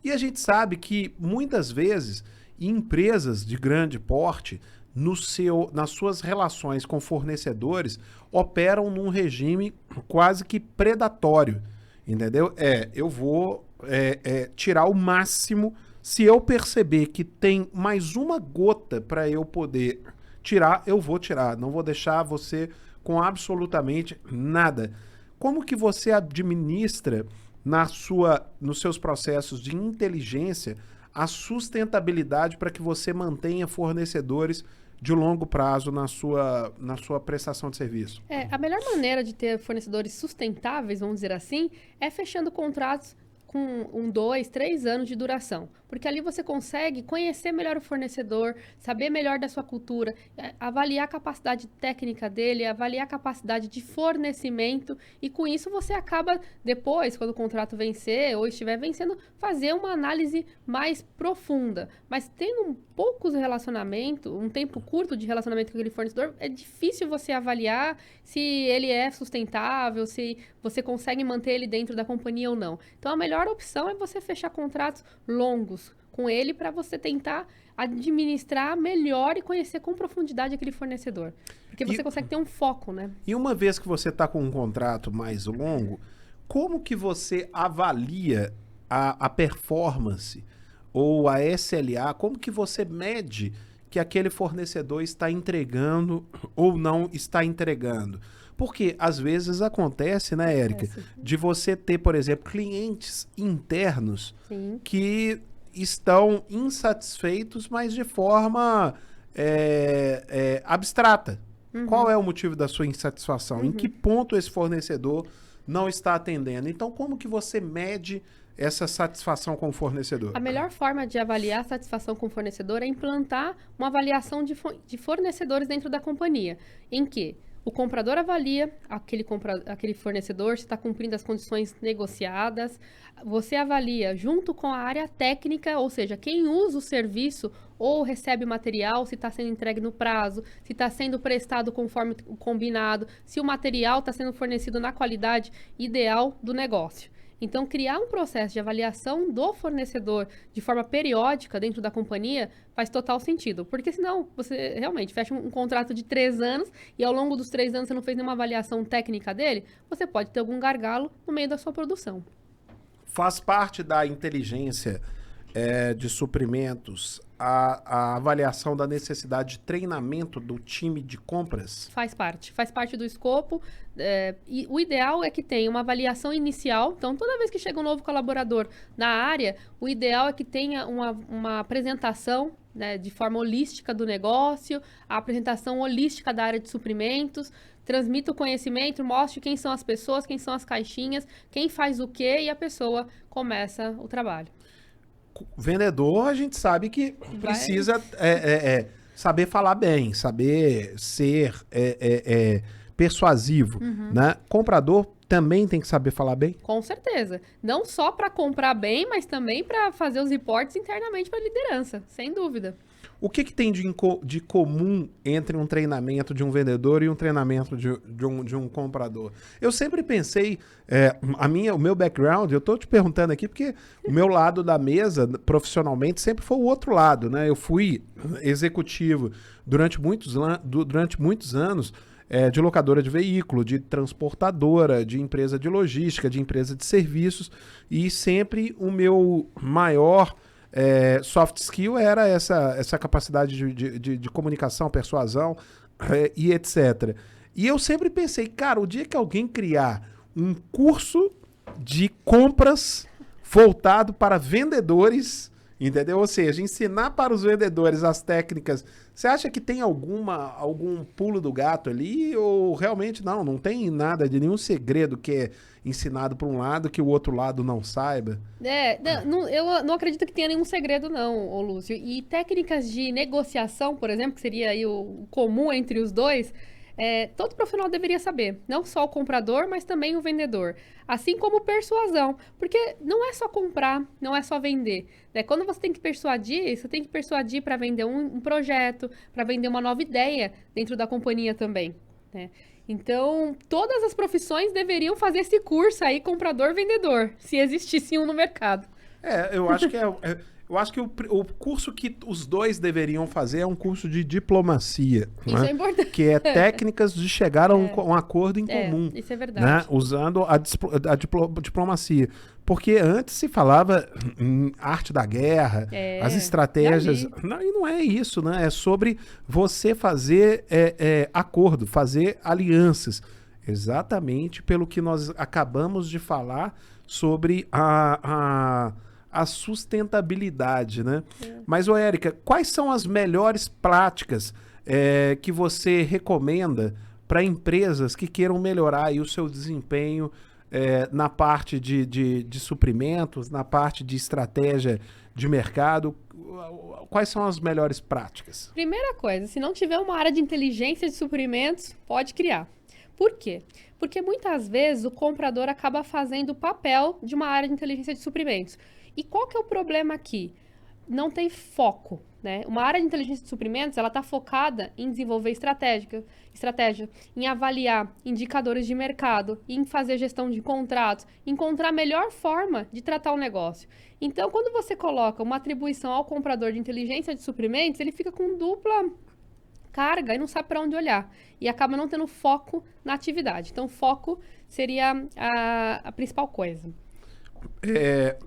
E a gente sabe que, muitas vezes, empresas de grande porte, nas suas relações com fornecedores, operam num regime quase que predatório, entendeu? Eu vou tirar o máximo. Se eu perceber que tem mais uma gota para eu poder tirar, eu vou tirar. Não vou deixar você com absolutamente nada. Como que você administra nos seus processos de inteligência a sustentabilidade para que você mantenha fornecedores de longo prazo na sua prestação de serviço? A melhor maneira de ter fornecedores sustentáveis, vamos dizer assim, é fechando contratos com 2, 3 anos de duração. Porque ali você consegue conhecer melhor o fornecedor, saber melhor da sua cultura, avaliar a capacidade técnica dele, avaliar a capacidade de fornecimento, e com isso você acaba, depois, quando o contrato vencer ou estiver vencendo, fazer uma análise mais profunda. Mas tendo poucos relacionamentos, um tempo curto de relacionamento com aquele fornecedor, é difícil você avaliar se ele é sustentável, se você consegue manter ele dentro da companhia ou não. Então, a melhor opção é você fechar contratos longos com ele para você tentar administrar melhor e conhecer com profundidade aquele fornecedor. Porque você consegue ter um foco, né? E uma vez que você está com um contrato mais longo, como que você avalia a performance ou a SLA? Como que você mede que aquele fornecedor está entregando ou não está entregando? Porque às vezes acontece, né, Érica, de você ter, por exemplo, clientes internos que estão insatisfeitos, mas de forma abstrata. Qual é o motivo da sua insatisfação? Em que ponto esse fornecedor não está atendendo? Então, como que você mede essa satisfação com o fornecedor? A melhor forma de avaliar a satisfação com o fornecedor é implantar uma avaliação de fornecedores dentro da companhia, em que o comprador avalia aquele fornecedor se está cumprindo as condições negociadas. Você avalia junto com a área técnica, ou seja, quem usa o serviço ou recebe o material, se está sendo entregue no prazo, se está sendo prestado conforme o combinado, se o material está sendo fornecido na qualidade ideal do negócio. Então, criar um processo de avaliação do fornecedor de forma periódica dentro da companhia faz total sentido. Porque senão, você realmente fecha um contrato de 3 anos e ao longo dos 3 anos você não fez nenhuma avaliação técnica dele, você pode ter algum gargalo no meio da sua produção. Faz parte da inteligência de suprimentos a avaliação da necessidade de treinamento do time de compras? Faz parte do escopo. E o ideal é que tenha uma avaliação inicial. Então, toda vez que chega um novo colaborador na área, o ideal é que tenha uma apresentação, né, de forma holística do negócio, a apresentação holística da área de suprimentos, transmita o conhecimento, mostre quem são as pessoas, quem são as caixinhas, quem faz o quê, e a pessoa começa o trabalho. Vendedor, a gente sabe que precisa saber falar bem, saber ser persuasivo, né? Comprador também tem que saber falar bem? Com certeza. Não só para comprar bem, mas também para fazer os reportes internamente para a liderança, sem dúvida. O que tem de comum entre um treinamento de um vendedor e um treinamento de um comprador? Eu sempre pensei, o meu background, eu tô te perguntando aqui porque o meu lado da mesa, profissionalmente, sempre foi o outro lado, né? Eu fui executivo durante muitos anos, de locadora de veículo, de transportadora, de empresa de logística, de empresa de serviços, e sempre o meu maior soft skill era essa capacidade de comunicação, persuasão e etc. E eu sempre pensei, cara, o dia que alguém criar um curso de compras voltado para vendedores, entendeu? Ou seja, ensinar para os vendedores as técnicas. Você acha que tem algum pulo do gato ali? Ou realmente não tem nada de nenhum segredo que é ensinado para um lado que o outro lado não saiba? Eu não acredito que tenha nenhum segredo não, ô Lúcio. E técnicas de negociação, por exemplo, que seria aí o comum entre os dois, todo profissional deveria saber. Não só o comprador, mas também o vendedor. Assim como persuasão. Porque não é só comprar, não é só vender. Né? Quando você tem que persuadir para vender um projeto, para vender uma nova ideia dentro da companhia também. Né? Então, todas as profissões deveriam fazer esse curso aí, comprador-vendedor, se existisse um no mercado. Eu acho que eu acho que o curso que os dois deveriam fazer é um curso de diplomacia. Isso, né? É importante. Que é técnicas de chegar a um acordo em comum. Isso é verdade. Né? Usando a diplomacia. Porque antes se falava em arte da guerra, as estratégias. Não, e não é isso, né? É sobre você fazer acordo, fazer alianças. Exatamente pelo que nós acabamos de falar sobre a sustentabilidade, né? Mas, Érica, quais são as melhores práticas que você recomenda para empresas que queiram melhorar aí o seu desempenho na parte de suprimentos, na parte de estratégia de mercado? Quais são as melhores práticas? Primeira coisa, se não tiver uma área de inteligência de suprimentos, pode criar. Por quê? Porque muitas vezes o comprador acaba fazendo o papel de uma área de inteligência de suprimentos. E qual que é o problema aqui? Não tem foco, né? Uma área de inteligência de suprimentos, ela está focada em desenvolver estratégia, em avaliar indicadores de mercado, em fazer gestão de contratos, encontrar a melhor forma de tratar o negócio. Então, quando você coloca uma atribuição ao comprador de inteligência de suprimentos, ele fica com dupla carga e não sabe para onde olhar. E acaba não tendo foco na atividade. Então, foco seria a principal coisa.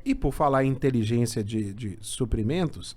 E por falar em inteligência de suprimentos,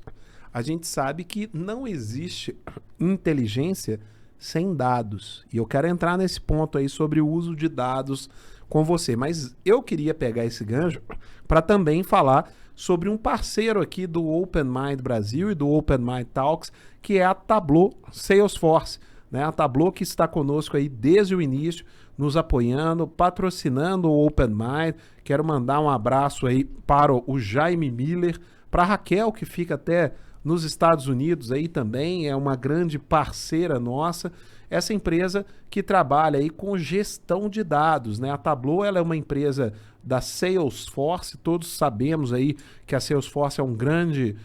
a gente sabe que não existe inteligência sem dados. E eu quero entrar nesse ponto aí sobre o uso de dados com você. Mas eu queria pegar esse gancho para também falar sobre um parceiro aqui do Open Mind Brasil e do Open Mind Talks, que é a Tableau Salesforce. Né? A Tableau que está conosco aí desde o início, nos apoiando, patrocinando o Open Mind. Quero mandar um abraço aí para o Jaime Miller, para a Raquel, que fica até nos Estados Unidos aí também, é uma grande parceira nossa. Essa empresa que trabalha aí com gestão de dados, né? A Tableau, ela é uma empresa da Salesforce, todos sabemos aí que a Salesforce é um grande,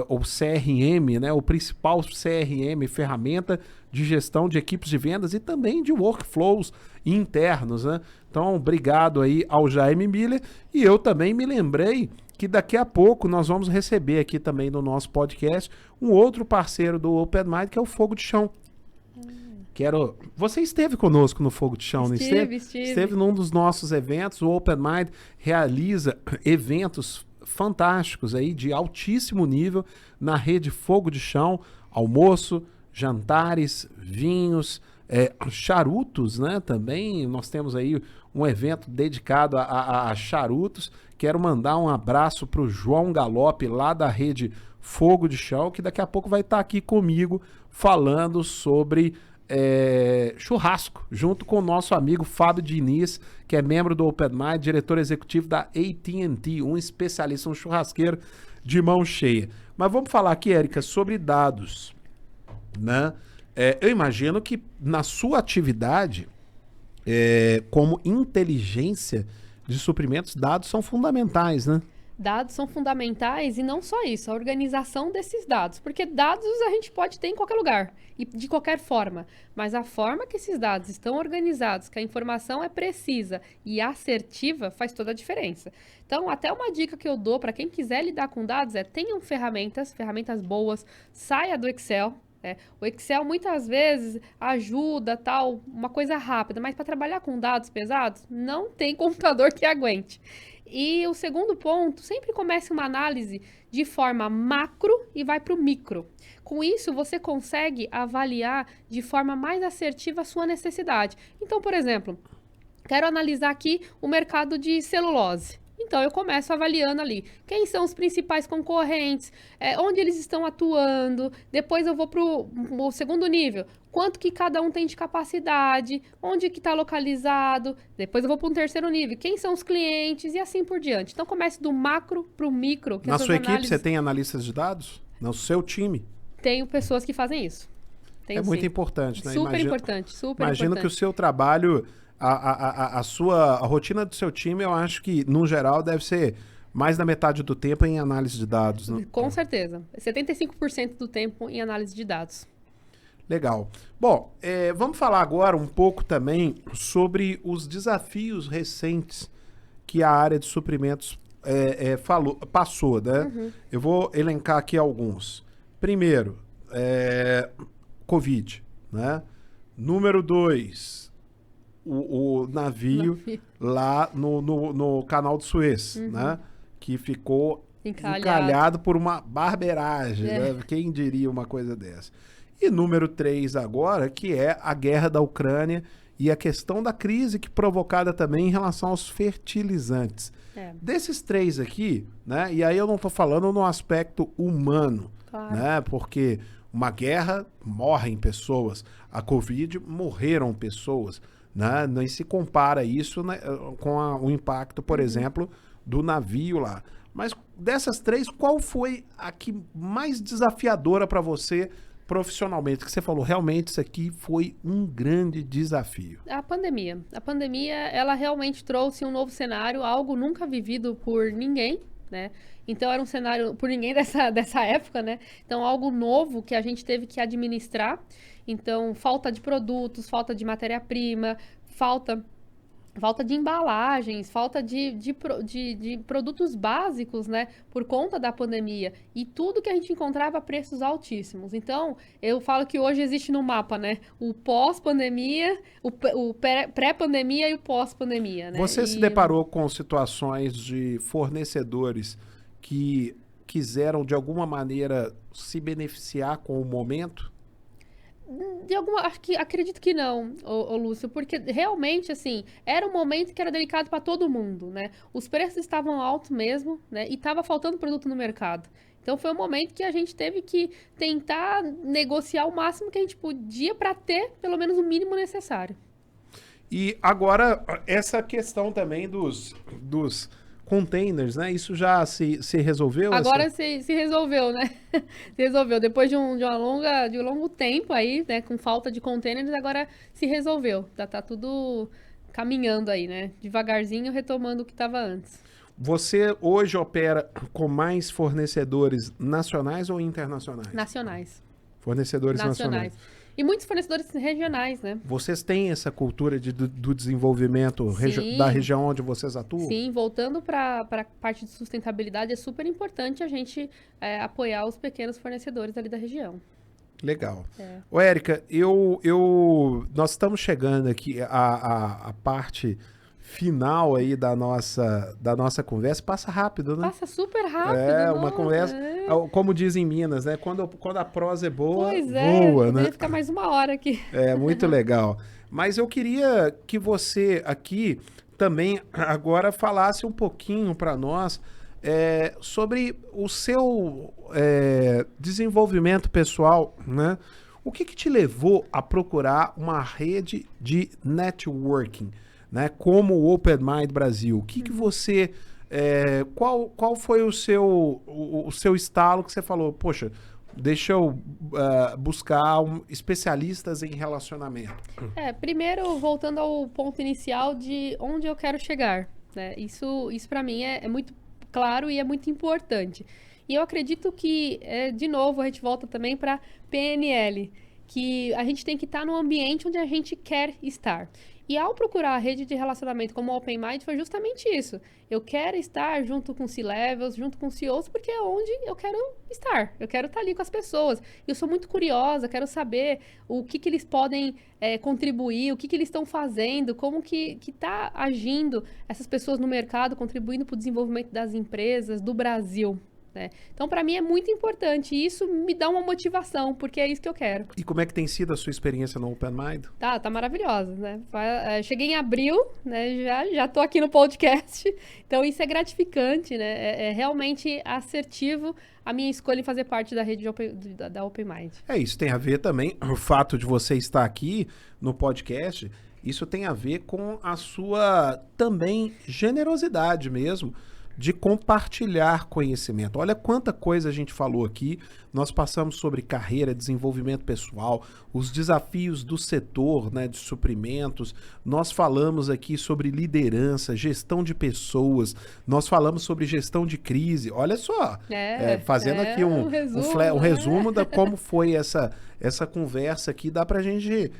o CRM, né? O principal CRM, ferramenta de gestão de equipes de vendas e também de workflows internos, né? Então, obrigado aí ao Jaime Miller. E eu também me lembrei que daqui a pouco nós vamos receber aqui também no nosso podcast um outro parceiro do Open Mind, que é o Fogo de Chão. Você esteve conosco no Fogo de Chão, não esteve? Esteve num dos nossos eventos. O Open Mind realiza eventos fantásticos aí de altíssimo nível na rede Fogo de Chão, almoço, jantares, vinhos, charutos, né? Também nós temos aí um evento dedicado a charutos. Quero mandar um abraço para o João Galope, lá da rede Fogo de Chão, que daqui a pouco vai estar aqui comigo falando sobre churrasco, junto com o nosso amigo Fábio Diniz, que é membro do Open Mind, diretor executivo da AT&T, um especialista, um churrasqueiro de mão cheia. Mas vamos falar aqui, Érica, sobre dados. né? Eu imagino que na sua atividade, como inteligência de suprimentos, dados são fundamentais, né? Dados são fundamentais e não só isso, a organização desses dados, porque dados a gente pode ter em qualquer lugar e de qualquer forma, mas a forma que esses dados estão organizados, que a informação é precisa e assertiva, faz toda a diferença. Então, até uma dica que eu dou para quem quiser lidar com dados tenham ferramentas boas, saia do Excel. O Excel muitas vezes ajuda, tal, uma coisa rápida, mas para trabalhar com dados pesados, não tem computador que aguente. E o segundo ponto, sempre comece uma análise de forma macro e vai para o micro. Com isso, você consegue avaliar de forma mais assertiva a sua necessidade. Então, por exemplo, quero analisar aqui o mercado de celulose. Então, eu começo avaliando ali quem são os principais concorrentes, onde eles estão atuando. Depois eu vou para o segundo nível, quanto que cada um tem de capacidade, onde que está localizado. Depois eu vou para um terceiro nível, quem são os clientes e assim por diante. Então, comece do macro para o micro. Na sua equipe, você tem analistas de dados? No seu time? Tenho pessoas que fazem isso. Tenho, muito sim. importante, né? Super importante. Imagino que o seu trabalho... A rotina do seu time, eu acho que, no geral, deve ser mais da metade do tempo em análise de dados, né? Com certeza. 75% do tempo em análise de dados. Legal. Bom, vamos falar agora um pouco também sobre os desafios recentes que a área de suprimentos passou, né? Uhum. Eu vou elencar aqui alguns. Primeiro, Covid, né? Número 2... O navio lá no canal do Suez, né? Que ficou encalhado por uma barbeiragem, né? Quem diria uma coisa dessa? E número 3 agora, que é a guerra da Ucrânia e a questão da crise que provocada também em relação aos fertilizantes. Desses 3 aqui, né? E aí eu não estou falando no aspecto humano, claro, né? Porque uma guerra morrem pessoas, a Covid morreram pessoas, né? Nem se compara isso, né, com o impacto, por exemplo, do navio lá. Mas dessas 3, qual foi a que mais desafiadora para você profissionalmente? Que você falou, realmente isso aqui foi um grande desafio. A pandemia. A pandemia, ela realmente trouxe um novo cenário, algo nunca vivido por ninguém, né? Então era um cenário por ninguém dessa época, né? Então algo novo que a gente teve que administrar. Então falta de produtos, falta de matéria-prima, falta de embalagens, falta de produtos básicos, né? Por conta da pandemia. E tudo que a gente encontrava a preços altíssimos. Então, eu falo que hoje existe no mapa, né? O pós-pandemia, o pré-pandemia e o pós-pandemia, né? Você se deparou com situações de fornecedores que quiseram, de alguma maneira, se beneficiar com o momento? Acredito que não, Lúcio, porque realmente, assim, era um momento que era delicado para todo mundo, né? Os preços estavam altos mesmo, né? E estava faltando produto no mercado. Então, foi um momento que a gente teve que tentar negociar o máximo que a gente podia para ter, pelo menos, o mínimo necessário. E agora, essa questão também dos containers, né? Isso já se resolveu? Agora se resolveu, né? Se resolveu. Depois de um longo tempo aí, né? Com falta de containers, agora se resolveu. Tá tudo caminhando aí, né? Devagarzinho, retomando o que estava antes. Você hoje opera com mais fornecedores nacionais ou internacionais? Nacionais. Fornecedores nacionais. E muitos fornecedores regionais, né? Vocês têm essa cultura do desenvolvimento da região onde vocês atuam? Sim, voltando para a parte de sustentabilidade, é super importante a gente apoiar os pequenos fornecedores ali da região. Legal. Ô, Érica, nós estamos chegando aqui à parte final aí da nossa conversa. Passa rápido, né? Passa super rápido. Uma conversa, como dizem em Minas, né? Quando a prosa é boa, pois voa, né? Ficar mais uma hora aqui. Muito legal. Mas eu queria que você aqui também agora falasse um pouquinho para nós sobre o seu desenvolvimento pessoal, né? O que te levou a procurar uma rede de networking, né, como o Open Mind Brasil? O que você... qual foi o seu estalo que você falou, poxa, deixa eu buscar especialistas em relacionamento. Primeiro, voltando ao ponto inicial de onde eu quero chegar, né? Isso para mim é muito claro e é muito importante. E eu acredito que, de novo, a gente volta também para PNL, que a gente tem que estar no ambiente onde a gente quer estar. E ao procurar a rede de relacionamento como Open Mind, foi justamente isso. Eu quero estar junto com C-Levels, junto com CEOs, porque é onde eu quero estar. Eu quero estar ali com as pessoas. Eu sou muito curiosa, quero saber o que eles podem contribuir, o que eles estão fazendo, como que está agindo essas pessoas no mercado, contribuindo para o desenvolvimento das empresas, do Brasil. Né? Então, para mim é muito importante e isso me dá uma motivação, porque é isso que eu quero. E como é que tem sido a sua experiência no Open Mind? Tá maravilhosa, né? Cheguei em abril, né? Já tô aqui no podcast, então isso é gratificante, né? É realmente assertivo a minha escolha em fazer parte da rede da Open Mind. Isso tem a ver também, o fato de você estar aqui no podcast, isso tem a ver com a sua também generosidade mesmo, de compartilhar conhecimento. Olha quanta coisa a gente falou aqui. Nós passamos sobre carreira, desenvolvimento pessoal, os desafios do setor, né, de suprimentos. Nós falamos aqui sobre liderança, gestão de pessoas. Nós falamos sobre gestão de crise. Olha só, fazendo aqui um resumo de como foi essa conversa aqui. Dá pra gente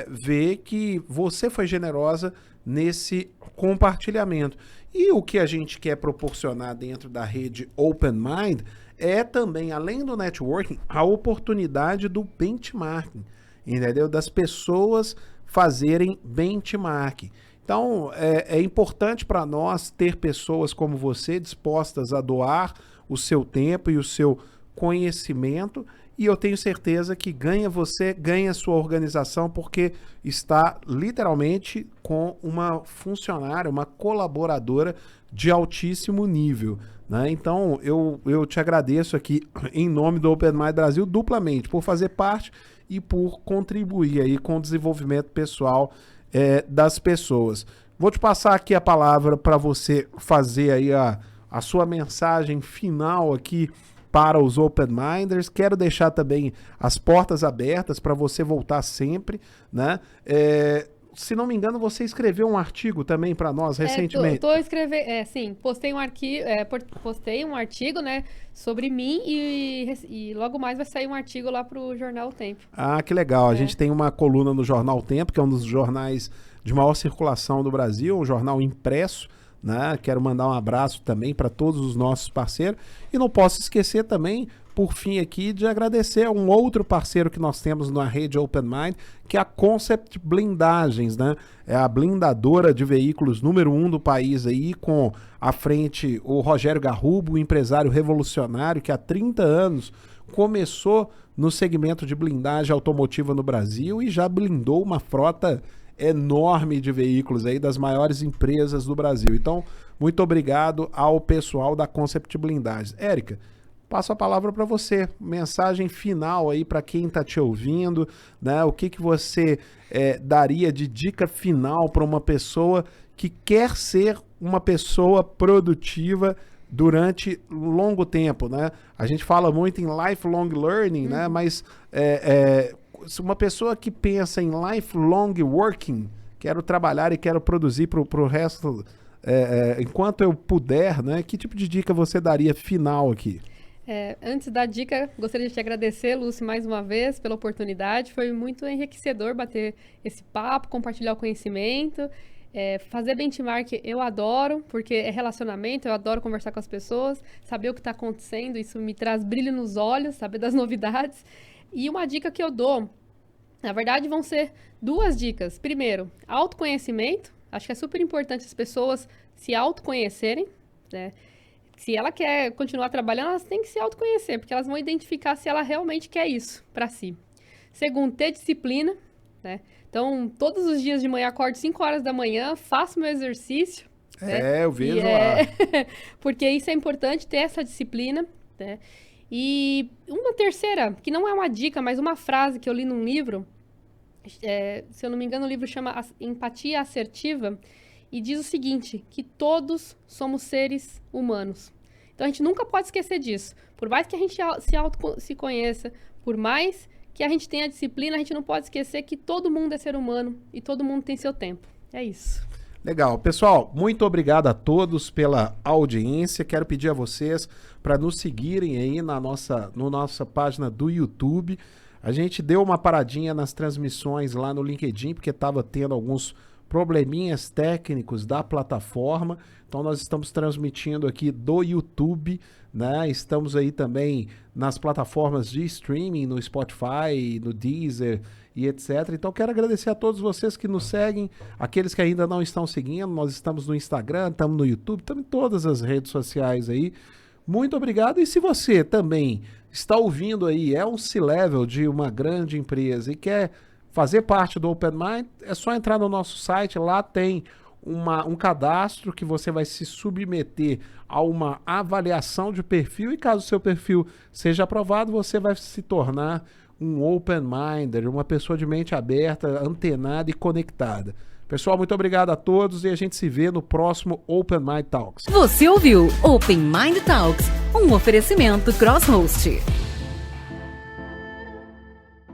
ver que você foi generosa nesse compartilhamento. E o que a gente quer proporcionar dentro da rede Open Mind é também, além do networking, a oportunidade do benchmarking, entendeu? Das pessoas fazerem benchmarking. Então, é importante para nós ter pessoas como você dispostas a doar o seu tempo e o seu conhecimento, e eu tenho certeza que ganha você, ganha a sua organização, porque está literalmente com uma funcionária, uma colaboradora de altíssimo nível, né? Então, eu te agradeço aqui em nome do Open Mind Brasil duplamente, por fazer parte e por contribuir aí com o desenvolvimento pessoal das pessoas. Vou te passar aqui a palavra para você fazer aí a sua mensagem final aqui para os Open Minders. Quero deixar também as portas abertas para você voltar sempre, né? Se não me engano, você escreveu um artigo também para nós recentemente. Tô escrevendo, sim, postei um artigo, né, sobre mim e logo mais vai sair um artigo lá pro jornal O Tempo. Ah, que legal. A gente tem uma coluna no jornal O Tempo, que é um dos jornais de maior circulação do Brasil, um jornal impresso, né? Quero mandar um abraço também para todos os nossos parceiros e não posso esquecer também, por fim aqui, de agradecer a um outro parceiro que nós temos na rede Open Mind, que é a Concept Blindagens, né? É a blindadora de veículos número 1 do país aí, com à frente o Rogério Garrubo, um empresário revolucionário que há 30 anos começou no segmento de blindagem automotiva no Brasil e já blindou uma frota enorme de veículos aí das maiores empresas do Brasil. Então, muito obrigado ao pessoal da Concept Blindagens. Érica, passo a palavra para você. Mensagem final aí para quem está te ouvindo, né? O que você daria de dica final para uma pessoa que quer ser uma pessoa produtiva durante longo tempo, né? A gente fala muito em lifelong learning, né? Mas uma pessoa que pensa em lifelong working, quero trabalhar e quero produzir para o resto, enquanto eu puder, né? Que tipo de dica você daria final aqui? Antes da dica, gostaria de te agradecer, Lúcio, mais uma vez pela oportunidade. Foi muito enriquecedor bater esse papo, compartilhar o conhecimento. Fazer benchmark eu adoro, porque é relacionamento, eu adoro conversar com as pessoas, saber o que está acontecendo, isso me traz brilho nos olhos, saber das novidades. E uma dica que eu dou, na verdade vão ser 2 dicas. Primeiro, autoconhecimento. Acho que é super importante as pessoas se autoconhecerem, né? Se ela quer continuar trabalhando, elas têm que se autoconhecer, porque elas vão identificar se ela realmente quer isso para si. Segundo, ter disciplina, né? Então, todos os dias de manhã, acordo 5 horas da manhã, faço meu exercício. Né? Eu vejo lá. Porque isso é importante, ter essa disciplina, né? E uma terceira, que não é uma dica, mas uma frase que eu li num livro, se eu não me engano, o livro chama Empatia Assertiva, e diz o seguinte, que todos somos seres humanos. Então a gente nunca pode esquecer disso. Por mais que a gente se conheça, por mais que a gente tenha disciplina, a gente não pode esquecer que todo mundo é ser humano e todo mundo tem seu tempo. É isso. Legal. Pessoal, muito obrigado a todos pela audiência. Quero pedir a vocês para nos seguirem aí na nossa página do YouTube. A gente deu uma paradinha nas transmissões lá no LinkedIn, porque estava tendo alguns probleminhas técnicos da plataforma. Então nós estamos transmitindo aqui do YouTube, né? Estamos aí também nas plataformas de streaming, no Spotify, no Deezer e etc. Então quero agradecer a todos vocês que nos seguem, aqueles que ainda não estão seguindo. Nós estamos no Instagram, estamos no YouTube, estamos em todas as redes sociais aí. Muito obrigado. E se você também está ouvindo aí, é um C-Level de uma grande empresa e quer fazer parte do Open Mind, é só entrar no nosso site, lá tem um cadastro que você vai se submeter a uma avaliação de perfil e caso o seu perfil seja aprovado, você vai se tornar um Open Minder, uma pessoa de mente aberta, antenada e conectada. Pessoal, muito obrigado a todos e a gente se vê no próximo Open Mind Talks. Você ouviu Open Mind Talks, um oferecimento Crosshost.